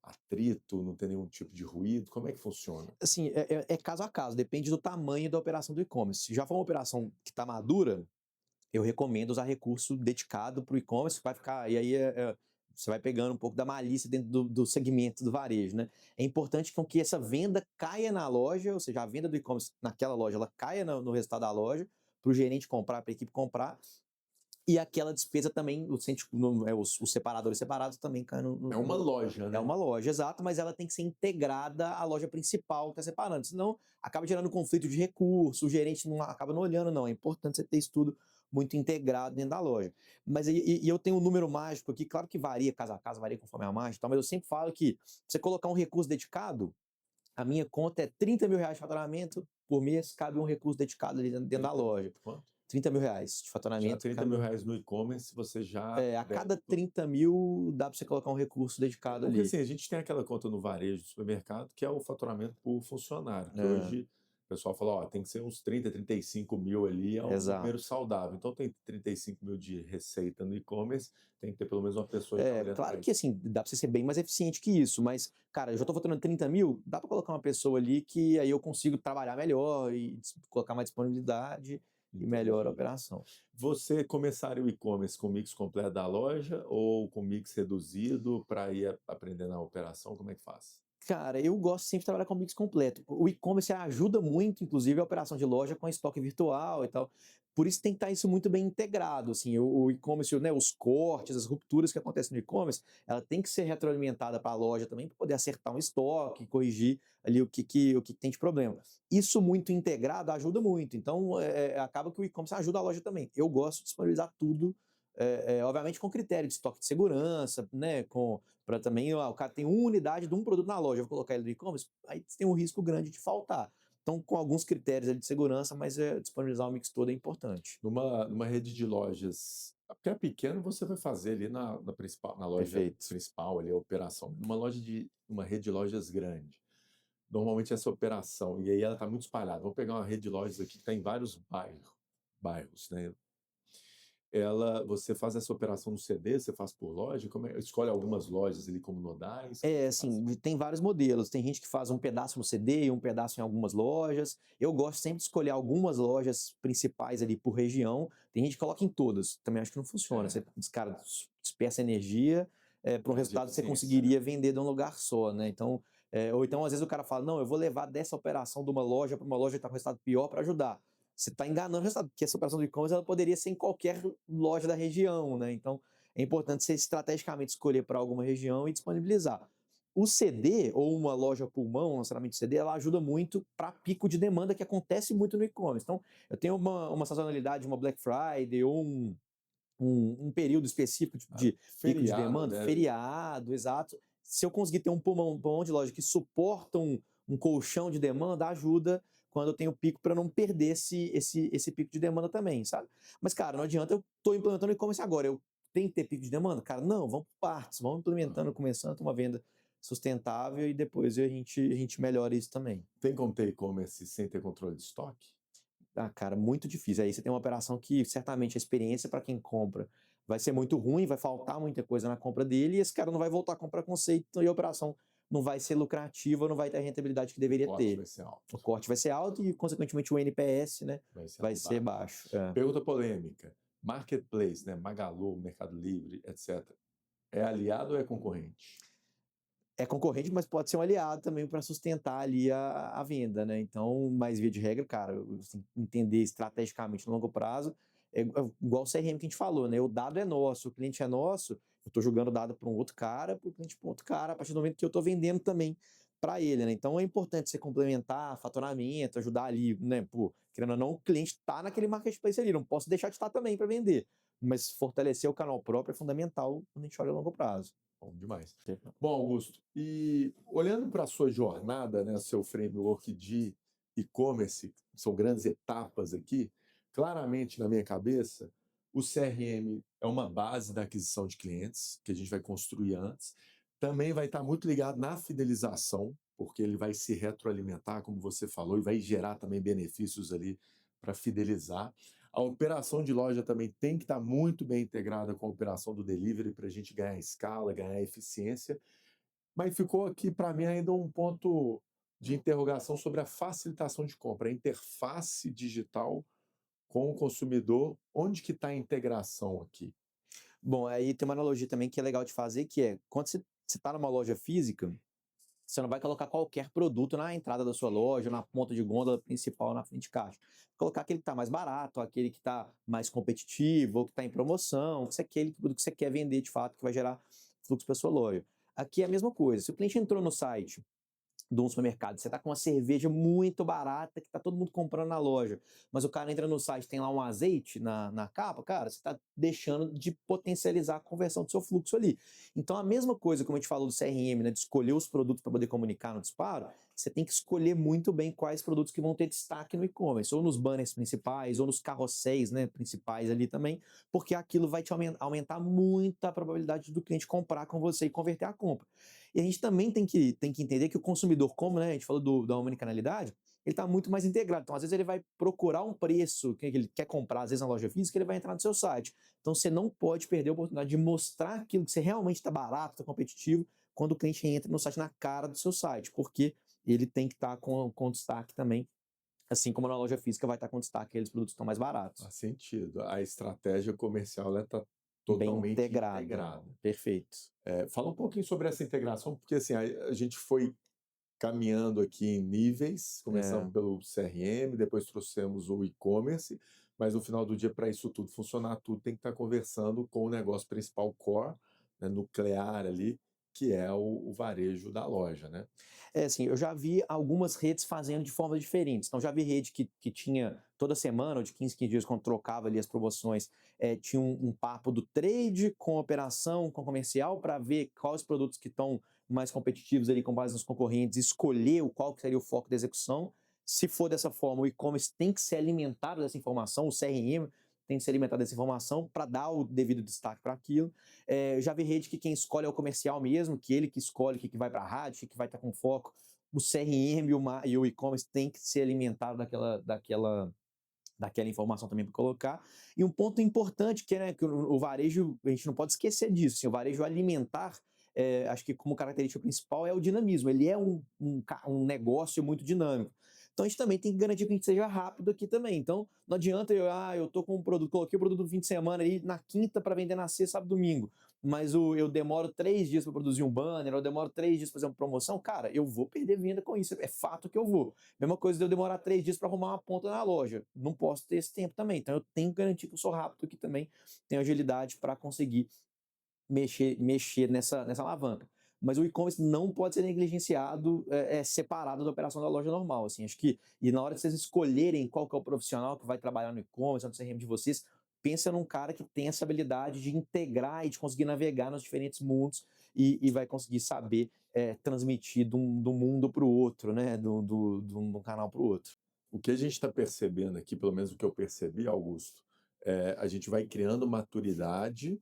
atrito, não ter nenhum tipo de ruído? Como é que funciona? Assim, é caso a caso, depende do tamanho da operação do e-commerce. Se já for uma operação que está madura, eu recomendo usar recurso dedicado para o e-commerce, que vai ficar. E aí você vai pegando um pouco da malícia dentro do segmento do varejo, né? É importante que essa venda caia na loja, ou seja, a venda do e-commerce naquela loja, ela caia no resultado da loja, para o gerente comprar, para a equipe comprar, e aquela despesa também, os separadores separados também caem É uma loja, é né? uma loja, exato, mas ela tem que ser integrada à loja principal que está separando, senão acaba gerando conflito de recursos, o gerente não acaba não olhando, não. É importante você ter isso tudo muito integrado dentro da loja. Mas e eu tenho um número mágico aqui, claro que varia casa a casa, varia conforme a margem, mas eu sempre falo que você colocar um recurso dedicado, a minha conta é R$ 30.000 de faturamento por mês, cabe um recurso dedicado ali dentro da 30, loja. quanto? R$ 30.000 de Já faturamento, 30 mil reais no e-commerce, você já a deve. cada 30 mil dá para você colocar um recurso dedicado Porque ali. assim, a gente tem aquela conta no varejo do supermercado que é o faturamento por funcionário, que É, hoje, pessoal fala, ó, tem que ser uns 30, 35 mil ali, é um número Exato. saudável. Então tem 35 mil de receita no e-commerce, tem que ter pelo menos uma pessoa já olhando Claro para que isso. assim, dá pra você ser bem mais eficiente que isso, mas, cara, eu já tô faturando 30 mil, dá pra colocar uma pessoa ali que aí eu consigo trabalhar melhor e colocar mais disponibilidade e melhora a Entendi. operação. Você começaria o e-commerce com o mix completo da loja ou com mix reduzido para ir aprendendo a operação? Como é que faz? Cara, eu gosto sempre de trabalhar com mix completo. O e-commerce ajuda muito, inclusive, a operação de loja com estoque virtual e tal. Por isso tem que estar isso muito bem integrado, assim, o e-commerce, né, os cortes, as rupturas que acontecem no e-commerce, ela tem que ser retroalimentada para a loja também para poder acertar um estoque, corrigir ali o que tem de problema. Isso muito integrado ajuda muito. Então, acaba que o e-commerce ajuda a loja também. Eu gosto de disponibilizar tudo, obviamente com critério de estoque de segurança, né, para também, o cara tem uma unidade de um produto na loja, eu vou colocar ele no e-commerce, aí tem um risco grande de faltar. Então, com alguns critérios ali de segurança, mas disponibilizar o mix todo é importante. Numa rede de lojas, porque é pequeno, você vai fazer ali na principal, na loja Perfeito. principal, ali a operação. Uma rede de lojas grande, normalmente essa operação, e aí ela está muito espalhada. Vamos pegar uma rede de lojas aqui que está em vários bairros, né? Você faz essa operação no CD, você faz por loja? Escolhe algumas lojas ali como nodais? Como é que você faz? Assim, tem vários modelos. Tem gente que faz um pedaço no CD e um pedaço em algumas lojas. Eu gosto sempre de escolher algumas lojas principais ali por região. Tem gente que coloca em todas. Também acho que não funciona. É, Você, cara, dispersa energia para um perde resultado que você eficiência, né? conseguiria vender de um lugar só, né? Então, ou então, às vezes, o cara fala: não, eu vou levar dessa operação de uma loja para uma loja que está com resultado pior para ajudar. Você está enganando o resultado, porque essa operação do e-commerce ela poderia ser em qualquer loja da região, né? Então, é importante você estrategicamente escolher para alguma região e disponibilizar. O CD, ou uma loja pulmão, lançamento de CD, ela ajuda muito para pico de demanda que acontece muito no e-commerce. Então, eu tenho uma sazonalidade, uma Black Friday, ou um período específico Ah, de pico de feriado demanda, deve. feriado, exato. Se eu conseguir ter um pulmão de loja que suporta um colchão de demanda, ajuda quando eu tenho pico para não perder esse pico de demanda também, sabe? Mas, cara, não adianta eu estou implementando e-commerce agora, eu tenho que ter pico de demanda? Cara, não, vamos por partes, vamos implementando, começando uma venda sustentável e depois a gente melhora isso também. Tem como ter e-commerce sem ter controle de estoque? Ah, cara, muito difícil. Aí você tem uma operação que certamente a experiência para quem compra vai ser muito ruim, vai faltar muita coisa na compra dele e esse cara não vai voltar a comprar conceito e a operação não vai ser lucrativa, não vai ter a rentabilidade que O deveria corte ter. vai ser O alto, corte vai ser alto e, consequentemente, o NPS, né, vai ser vai lá ser embaixo. baixo. Pergunta polêmica. Marketplace, né? Magalu, Mercado Livre, etc. É aliado ou é concorrente? É concorrente, mas pode ser um aliado também para sustentar ali a venda, né? Então, mais via de regra, cara, assim, entender estrategicamente no longo prazo, igual o CRM que a gente falou, né? O dado é nosso, o cliente é nosso, eu estou jogando o dado para um outro cara, para o cliente para outro cara, a partir do momento que eu estou vendendo também para ele, né? Então é importante você complementar faturamento, ajudar ali, né? Pô, querendo ou não, o cliente está naquele marketplace ali, não posso deixar de estar também para vender, mas fortalecer o canal próprio é fundamental quando a gente olha a longo prazo. Bom demais. Bom, Augusto, e olhando para a sua jornada, né, seu framework de e-commerce, são grandes etapas aqui, claramente na minha cabeça, o CRM é uma base da aquisição de clientes, que a gente vai construir antes. Também vai estar muito ligado na fidelização, porque ele vai se retroalimentar, como você falou, e vai gerar também benefícios ali para fidelizar. A operação de loja também tem que estar muito bem integrada com a operação do delivery para a gente ganhar escala, ganhar eficiência. Mas ficou aqui para mim ainda um ponto de interrogação sobre a facilitação de compra, a interface digital com o consumidor. Onde que está a integração aqui? Bom, aí tem uma analogia também que é legal de fazer, que é, quando você está numa loja física, você não vai colocar qualquer produto na entrada da sua loja, na ponta de gôndola principal, na frente de caixa. Colocar aquele que está mais barato, aquele que está mais competitivo, ou que está em promoção, que é aquele produto que você quer vender de fato, que vai gerar fluxo para sua loja. Aqui é a mesma coisa. Se o cliente entrou no site de um supermercado, você tá com uma cerveja muito barata que tá todo mundo comprando na loja, mas o cara entra no site, tem lá um azeite na capa, cara, você tá deixando de potencializar a conversão do seu fluxo ali. Então a mesma coisa como a gente falou do CRM, né, de escolher os produtos para poder comunicar no disparo, você tem que escolher muito bem quais produtos que vão ter destaque no e-commerce, ou nos banners principais, ou nos carrosséis, né, principais ali também, porque aquilo vai te aumentar muito a probabilidade do cliente comprar com você e converter a compra. E a gente também tem que entender que o consumidor, como, né, a gente falou da omnicanalidade, ele está muito mais integrado. Então, às vezes, ele vai procurar um preço que ele quer comprar, às vezes na loja física, ele vai entrar no seu site. Então, você não pode perder a oportunidade de mostrar aquilo que você realmente está barato, está competitivo, quando o cliente entra no site na cara do seu site, porque ele tem que estar com destaque também, assim como na loja física vai estar com destaque aqueles produtos que estão mais baratos. Faz sentido. A estratégia comercial está Bem totalmente integrada, integrada. perfeito. Fala um pouquinho sobre essa integração, porque assim, a gente foi caminhando aqui em níveis, É. começamos pelo CRM, depois trouxemos o e-commerce, mas no final do dia, para isso tudo funcionar, tudo tem que estar conversando com o negócio principal core, né, nuclear ali, que é o varejo da loja, né? É assim, eu já vi algumas redes fazendo de formas diferentes. Então, já vi rede que tinha toda semana, ou de 15 em 15 dias, quando trocava ali as promoções, tinha um papo do trade com operação, com comercial, para ver quais produtos que estão mais competitivos ali com base nos concorrentes, escolher qual que seria o foco da execução. Se for dessa forma, o e-commerce tem que ser alimentado dessa informação, o CRM tem que ser alimentado dessa informação para dar o devido destaque para aquilo. Já vi rede que quem escolhe é o comercial mesmo, que ele que escolhe o que vai para a rádio, o que vai estar com foco. O CRM e o e-commerce tem que ser alimentado daquela informação também para colocar. E um ponto importante que é, né, que o varejo, a gente não pode esquecer disso, assim, o varejo alimentar, acho que como característica principal é o dinamismo, ele é um negócio muito dinâmico. Então a gente também tem que garantir que a gente seja rápido aqui também. Então não adianta eu tô com um produto, coloquei o produto no fim de semana aí na quinta para vender na sexta, sábado, domingo, mas eu demoro 3 dias para produzir um banner, eu demoro 3 dias para fazer uma promoção, cara, eu vou perder venda com isso, é fato que eu vou. Mesma coisa de eu demorar 3 dias para arrumar uma ponta na loja. Não posso ter esse tempo também. Então eu tenho que garantir que eu sou rápido aqui também, tenho agilidade para conseguir mexer nessa alavanca. Mas o e-commerce não pode ser negligenciado, separado da operação da loja normal. Assim, acho que, e na hora de vocês escolherem qual que é o profissional que vai trabalhar no e-commerce, no CRM de vocês, pensa num cara que tem essa habilidade de integrar e de conseguir navegar nos diferentes mundos e vai conseguir saber transmitir de um mundo para o outro, né? De um canal para o outro. O que a gente está percebendo aqui, pelo menos o que eu percebi, Augusto, a gente vai criando maturidade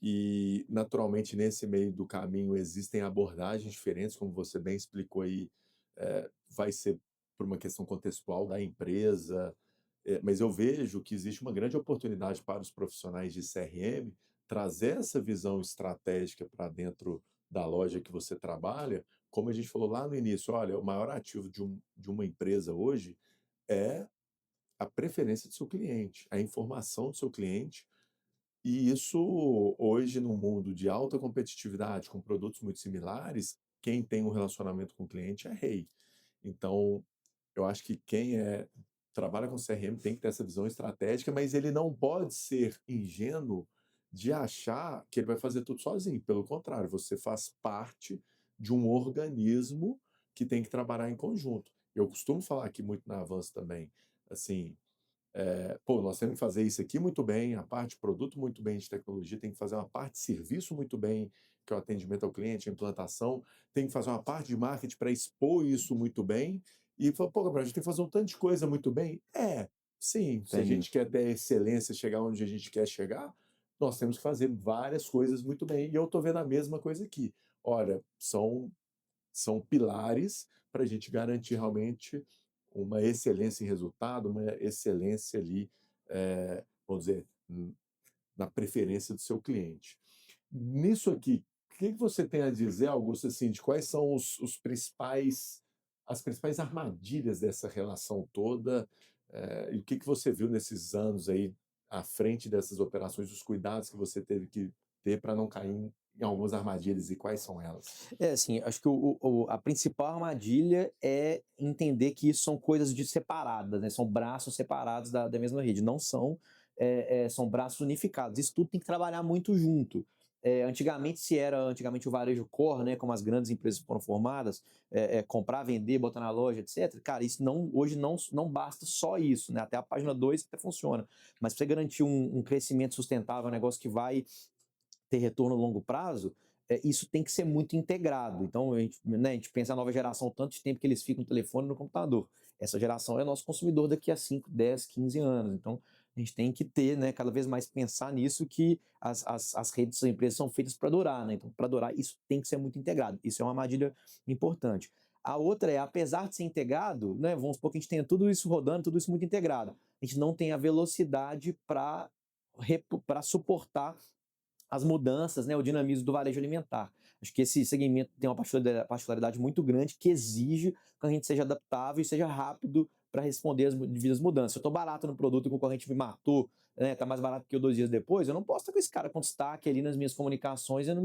e, naturalmente, nesse meio do caminho existem abordagens diferentes, como você bem explicou aí, vai ser por uma questão contextual da empresa, mas eu vejo que existe uma grande oportunidade para os profissionais de CRM trazer essa visão estratégica para dentro da loja que você trabalha, como a gente falou lá no início, olha, o maior ativo de uma empresa hoje é a preferência do seu cliente, a informação do seu cliente, e isso hoje no mundo de alta competitividade, com produtos muito similares, quem tem um relacionamento com o cliente é rei. Então, eu acho que quem trabalha com CRM tem que ter essa visão estratégica, mas ele não pode ser ingênuo de achar que ele vai fazer tudo sozinho. Pelo contrário, você faz parte de um organismo que tem que trabalhar em conjunto. Eu costumo falar aqui muito na Avanço também, assim, nós temos que fazer isso aqui muito bem, a parte de produto muito bem, de tecnologia, tem que fazer uma parte de serviço muito bem, que é o atendimento ao cliente, a implantação, tem que fazer uma parte de marketing para expor isso muito bem, e falar, pô, Gabriel, a gente tem que fazer um tanto de coisa muito bem. Sim, se a Entendi. gente quer ter excelência, chegar onde a gente quer chegar, nós temos que fazer várias coisas muito bem, e eu estou vendo a mesma coisa aqui. Olha, são pilares para a gente garantir realmente uma excelência em resultado, uma excelência ali, vamos dizer, na preferência do seu cliente. Nisso aqui, o que você tem a dizer, Augusto, assim, de quais são as principais armadilhas dessa relação toda, e o que você viu nesses anos aí à frente dessas operações, os cuidados que você teve que ter para não cair em algumas armadilhas e quais são elas? Assim, acho que a principal armadilha é entender que isso são coisas separadas, né? São braços separados da mesma rede, não são, são braços unificados. Isso tudo tem que trabalhar muito junto. Antigamente o varejo core, né, como as grandes empresas foram formadas, comprar, vender, botar na loja, etc. Cara, isso hoje não basta só isso, né? Até a página 2 até funciona. Mas para você garantir um crescimento sustentável, um negócio que vai ter retorno a longo prazo, isso tem que ser muito integrado. Então, a gente pensa na nova geração, o tanto de tempo que eles ficam no telefone e no computador. Essa geração é nosso consumidor daqui a 5, 10, 15 anos. Então, a gente tem que ter, né, cada vez mais pensar nisso, que as redes das empresas são feitas para durar. Né? Então, para durar, isso tem que ser muito integrado. Isso é uma armadilha importante. A outra é, apesar de ser integrado, né, vamos supor que a gente tenha tudo isso rodando, tudo isso muito integrado, a gente não tem a velocidade para suportar as mudanças, né, o dinamismo do varejo alimentar. Acho que esse segmento tem uma particularidade muito grande que exige que a gente seja adaptável e seja rápido para responder às devidas mudanças. Se eu estou barato no produto e o concorrente me matou, né, tá mais barato que eu 2 dias depois, eu não posso estar com esse cara com destaque ali nas minhas comunicações e na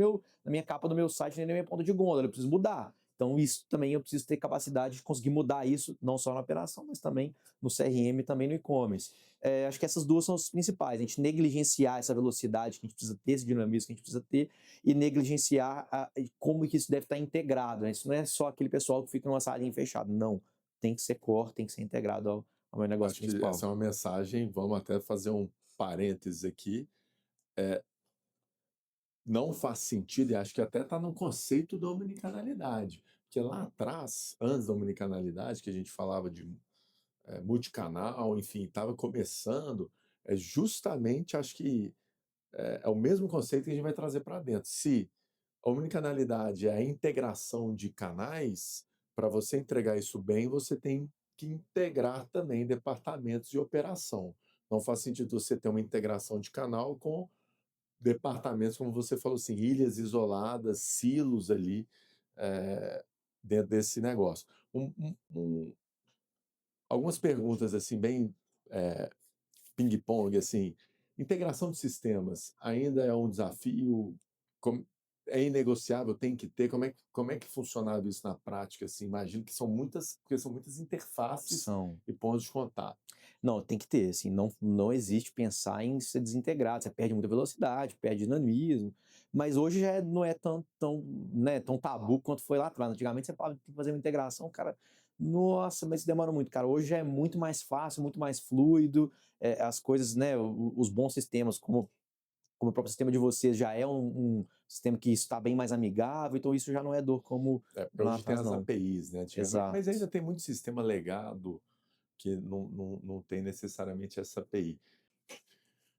minha capa do meu site, nem na minha ponta de gôndola. Eu preciso mudar. Então, isso também eu preciso ter capacidade de conseguir mudar isso, não só na operação, mas também no CRM e também no e-commerce. Acho que essas duas são as principais. A gente negligenciar essa velocidade que a gente precisa ter, esse dinamismo que a gente precisa ter, e negligenciar como que isso deve estar integrado. Né? Isso não é só aquele pessoal que fica numa salinha fechada. Não. Tem que ser core, tem que ser integrado ao meu negócio Acho que principal. essa é uma mensagem, vamos até fazer um parênteses aqui. Não faz sentido, e acho que até está no conceito da omnicanalidade. Porque lá atrás, antes da omnicanalidade, que a gente falava de multicanal, enfim, estava começando, justamente acho que é o mesmo conceito que a gente vai trazer para dentro. Se a omnicanalidade é a integração de canais, para você entregar isso bem, você tem que integrar também departamentos de operação. Não faz sentido você ter uma integração de canal com departamentos, como você falou assim, ilhas isoladas, silos ali dentro desse negócio. Algumas perguntas assim bem ping-pong, assim, integração de sistemas ainda é um desafio, é inegociável, tem que ter, como é que funcionava isso na prática, assim, imagino que porque são muitas interfaces São. e pontos de contato. Não, tem que ter, assim, não existe pensar em ser desintegrado, você perde muita velocidade, perde dinamismo, mas hoje já não é né, tão tabu quanto foi lá atrás. Antigamente você falava que tem que fazer uma integração, cara, nossa, mas isso demora muito, cara. Hoje já é muito mais fácil, muito mais fluido, as coisas, né, os bons sistemas, como o próprio sistema de vocês já é um sistema que está bem mais amigável, então isso já não é dor como Porque lá hoje tem atrás, as não. APIs, né, antigamente, mas Exato. ainda tem muito sistema legado que não tem necessariamente essa API.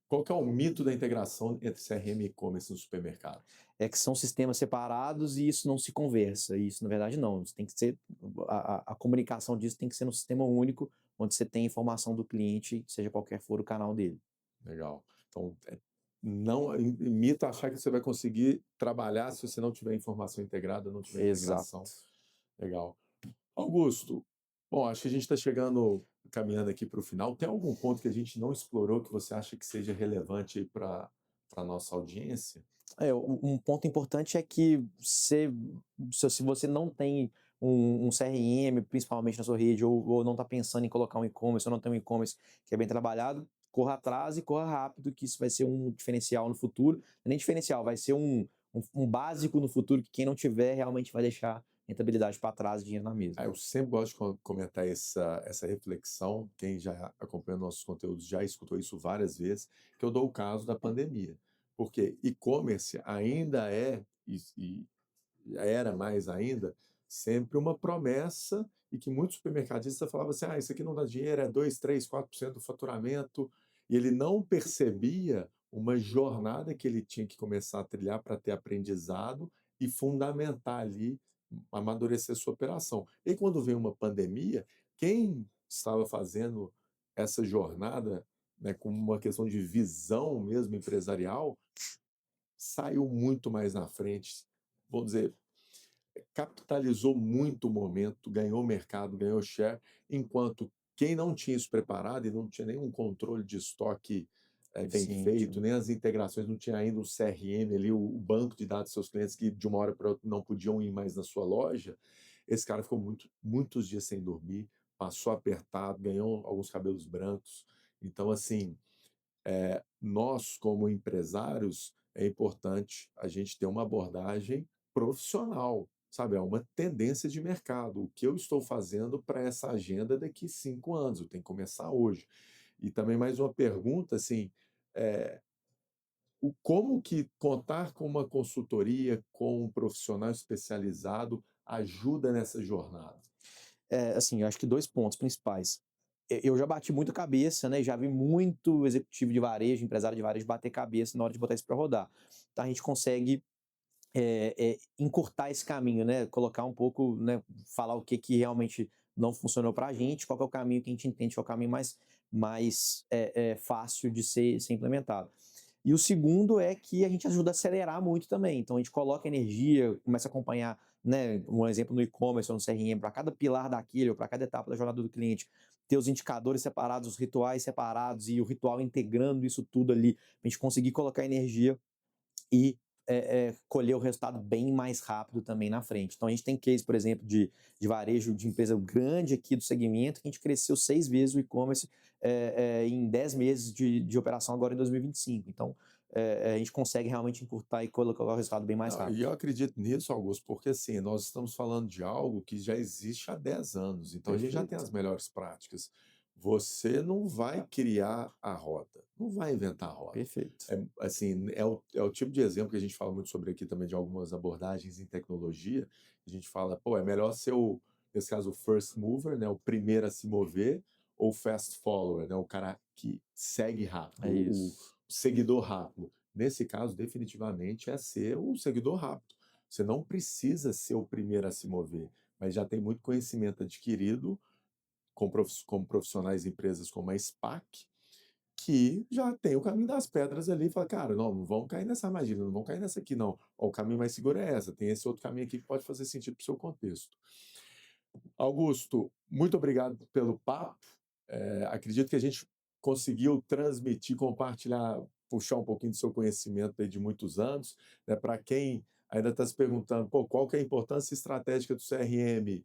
Qual que é o mito da integração entre CRM e e-commerce no supermercado? É que são sistemas separados e isso não se conversa. E isso, na verdade, não. Isso tem que ser a comunicação disso tem que ser no sistema único, onde você tem informação do cliente, seja qualquer for o canal dele. Legal. Então, não mito achar que você vai conseguir trabalhar se você não tiver informação integrada, não tiver Exato. integração. Legal. Augusto, bom, acho que a gente está caminhando aqui para o final. Tem algum ponto que a gente não explorou que você acha que seja relevante para a nossa audiência? Um ponto importante é que se você não tem um CRM, principalmente na sua rede, ou não está pensando em colocar um e-commerce, ou não tem um e-commerce que é bem trabalhado, corra atrás e corra rápido, que isso vai ser um diferencial no futuro. Não é nem diferencial, vai ser um básico no futuro que quem não tiver realmente vai deixar rentabilidade para trás e dinheiro na mesa. Eu sempre gosto de comentar essa reflexão. Quem já acompanha nossos conteúdos já escutou isso várias vezes, que eu dou o caso da pandemia. Porque e-commerce ainda e era mais ainda, sempre uma promessa e que muitos supermercadistas falavam assim: isso aqui não dá dinheiro, é 2, 3, 4% do faturamento. E ele não percebia uma jornada que ele tinha que começar a trilhar para ter aprendizado e fundamentar ali, amadurecer sua operação. E quando veio uma pandemia, quem estava fazendo essa jornada, né, com uma questão de visão mesmo empresarial, saiu muito mais na frente. Vamos dizer, capitalizou muito o momento, ganhou mercado, ganhou share, enquanto quem não tinha isso preparado e não tinha nenhum controle de estoque bem Eficiente, feito, né? nem as integrações, não tinha ainda o CRM ali, o banco de dados dos seus clientes que de uma hora para outra não podiam ir mais na sua loja, esse cara ficou muitos dias sem dormir, passou apertado, ganhou alguns cabelos brancos. Então, assim, nós, como empresários, é importante a gente ter uma abordagem profissional, sabe? É uma tendência de mercado. O que eu estou fazendo para essa agenda daqui 5 anos? Eu tenho que começar hoje. E também mais uma pergunta, assim, é, como que contar com uma consultoria, com um profissional especializado ajuda nessa jornada? Assim, eu acho que 2 pontos principais. Eu já bati muito cabeça, né, já vi muito executivo de varejo, empresário de varejo bater cabeça na hora de botar isso para rodar. Então a gente consegue encurtar esse caminho, né, colocar um pouco, né, falar o que que realmente não funcionou para a gente, qual que é o caminho que a gente entende que é o caminho mais fácil de ser implementado. E o segundo é que a gente ajuda a acelerar muito também. Então a gente coloca energia, começa a acompanhar, né, um exemplo no e-commerce ou no CRM, para cada pilar daquele ou para cada etapa da jornada do cliente, ter os indicadores separados, os rituais separados e o ritual integrando isso tudo ali, para a gente conseguir colocar energia e colher o resultado bem mais rápido também na frente. Então a gente tem case, por exemplo, de varejo de empresa grande aqui do segmento, que a gente cresceu 6 vezes o e-commerce em 10 meses de operação agora em 2025. Então a gente consegue realmente encurtar e colocar o resultado bem mais Não, e rápido. eu acredito nisso, Augusto, porque assim, nós estamos falando de algo que já existe há 10 anos, então a gente já tem Perfeito, as melhores práticas. Você não vai criar a roda, não vai inventar a roda. perfeito. É, assim, é o tipo de exemplo que a gente fala muito sobre aqui também de algumas abordagens em tecnologia. A gente fala, pô, é melhor ser nesse caso, o first mover, né, o primeiro a se mover, ou fast follower, né, o cara que segue rápido, É o isso. seguidor rápido. Nesse caso, definitivamente é ser o seguidor rápido. Você não precisa ser o primeiro a se mover, mas já tem muito conhecimento adquirido como profissionais em empresas como a SPAC, que já tem o caminho das pedras ali e fala, cara, não vamos cair nessa armadilha, não vamos cair nessa aqui, não. Ó, o caminho mais seguro é essa, tem esse outro caminho aqui que pode fazer sentido para o seu contexto. Augusto, muito obrigado pelo papo. Acredito que a gente conseguiu transmitir, compartilhar, puxar um pouquinho do seu conhecimento aí de muitos anos, né? Para quem ainda está se perguntando, pô, qual que é a importância estratégica do CRM?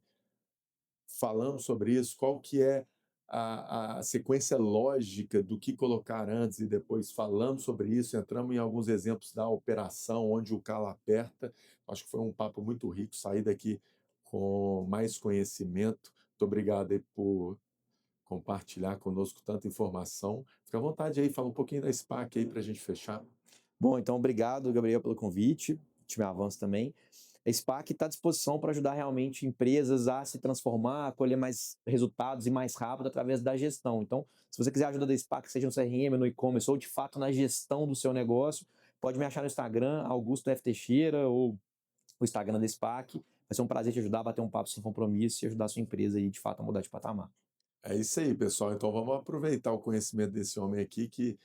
Falamos sobre isso, qual que é a sequência lógica do que colocar antes e depois falamos sobre isso, entramos em alguns exemplos da operação, onde o calo aperta. Acho que foi um papo muito rico, sair daqui com mais conhecimento. Muito obrigado aí por compartilhar conosco tanta informação. Fica à vontade aí, fala um pouquinho da SPAC aí para a gente fechar. Bom, então obrigado, Gabriel, pelo convite, time Avanço também. A SPAC está à disposição para ajudar realmente empresas a se transformar, a colher mais resultados e mais rápido através da gestão. Então, se você quiser ajuda da SPAC, seja no CRM, no e-commerce ou de fato na gestão do seu negócio, pode me achar no Instagram, Augusto F. Teixeira, ou o Instagram da SPAC. Vai ser um prazer te ajudar a bater um papo sem compromisso e ajudar a sua empresa aí, de fato, a mudar de patamar. É isso aí, pessoal. Então vamos aproveitar o conhecimento desse homem aqui que,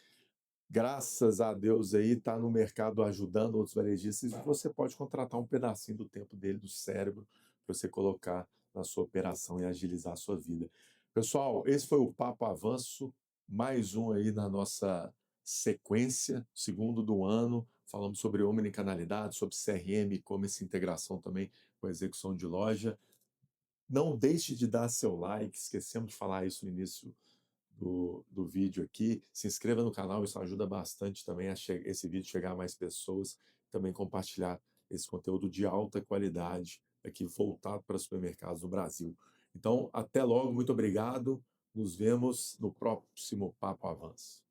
graças a Deus, aí está no mercado ajudando outros varejistas e você pode contratar um pedacinho do tempo dele, do cérebro, para você colocar na sua operação e agilizar a sua vida. Pessoal, esse foi o Papo Avanço, mais um aí na nossa sequência, segundo do ano. Falamos sobre omnicanalidade, sobre CRM, e-commerce, integração também com a execução de loja. Não deixe de dar seu like, esquecemos de falar isso no início do vídeo aqui. Se inscreva no canal, isso ajuda bastante também a esse vídeo chegar a mais pessoas. Também compartilhar esse conteúdo de alta qualidade aqui voltado para supermercados no Brasil. Então, até logo, muito obrigado. Nos vemos no próximo Papo Avanço.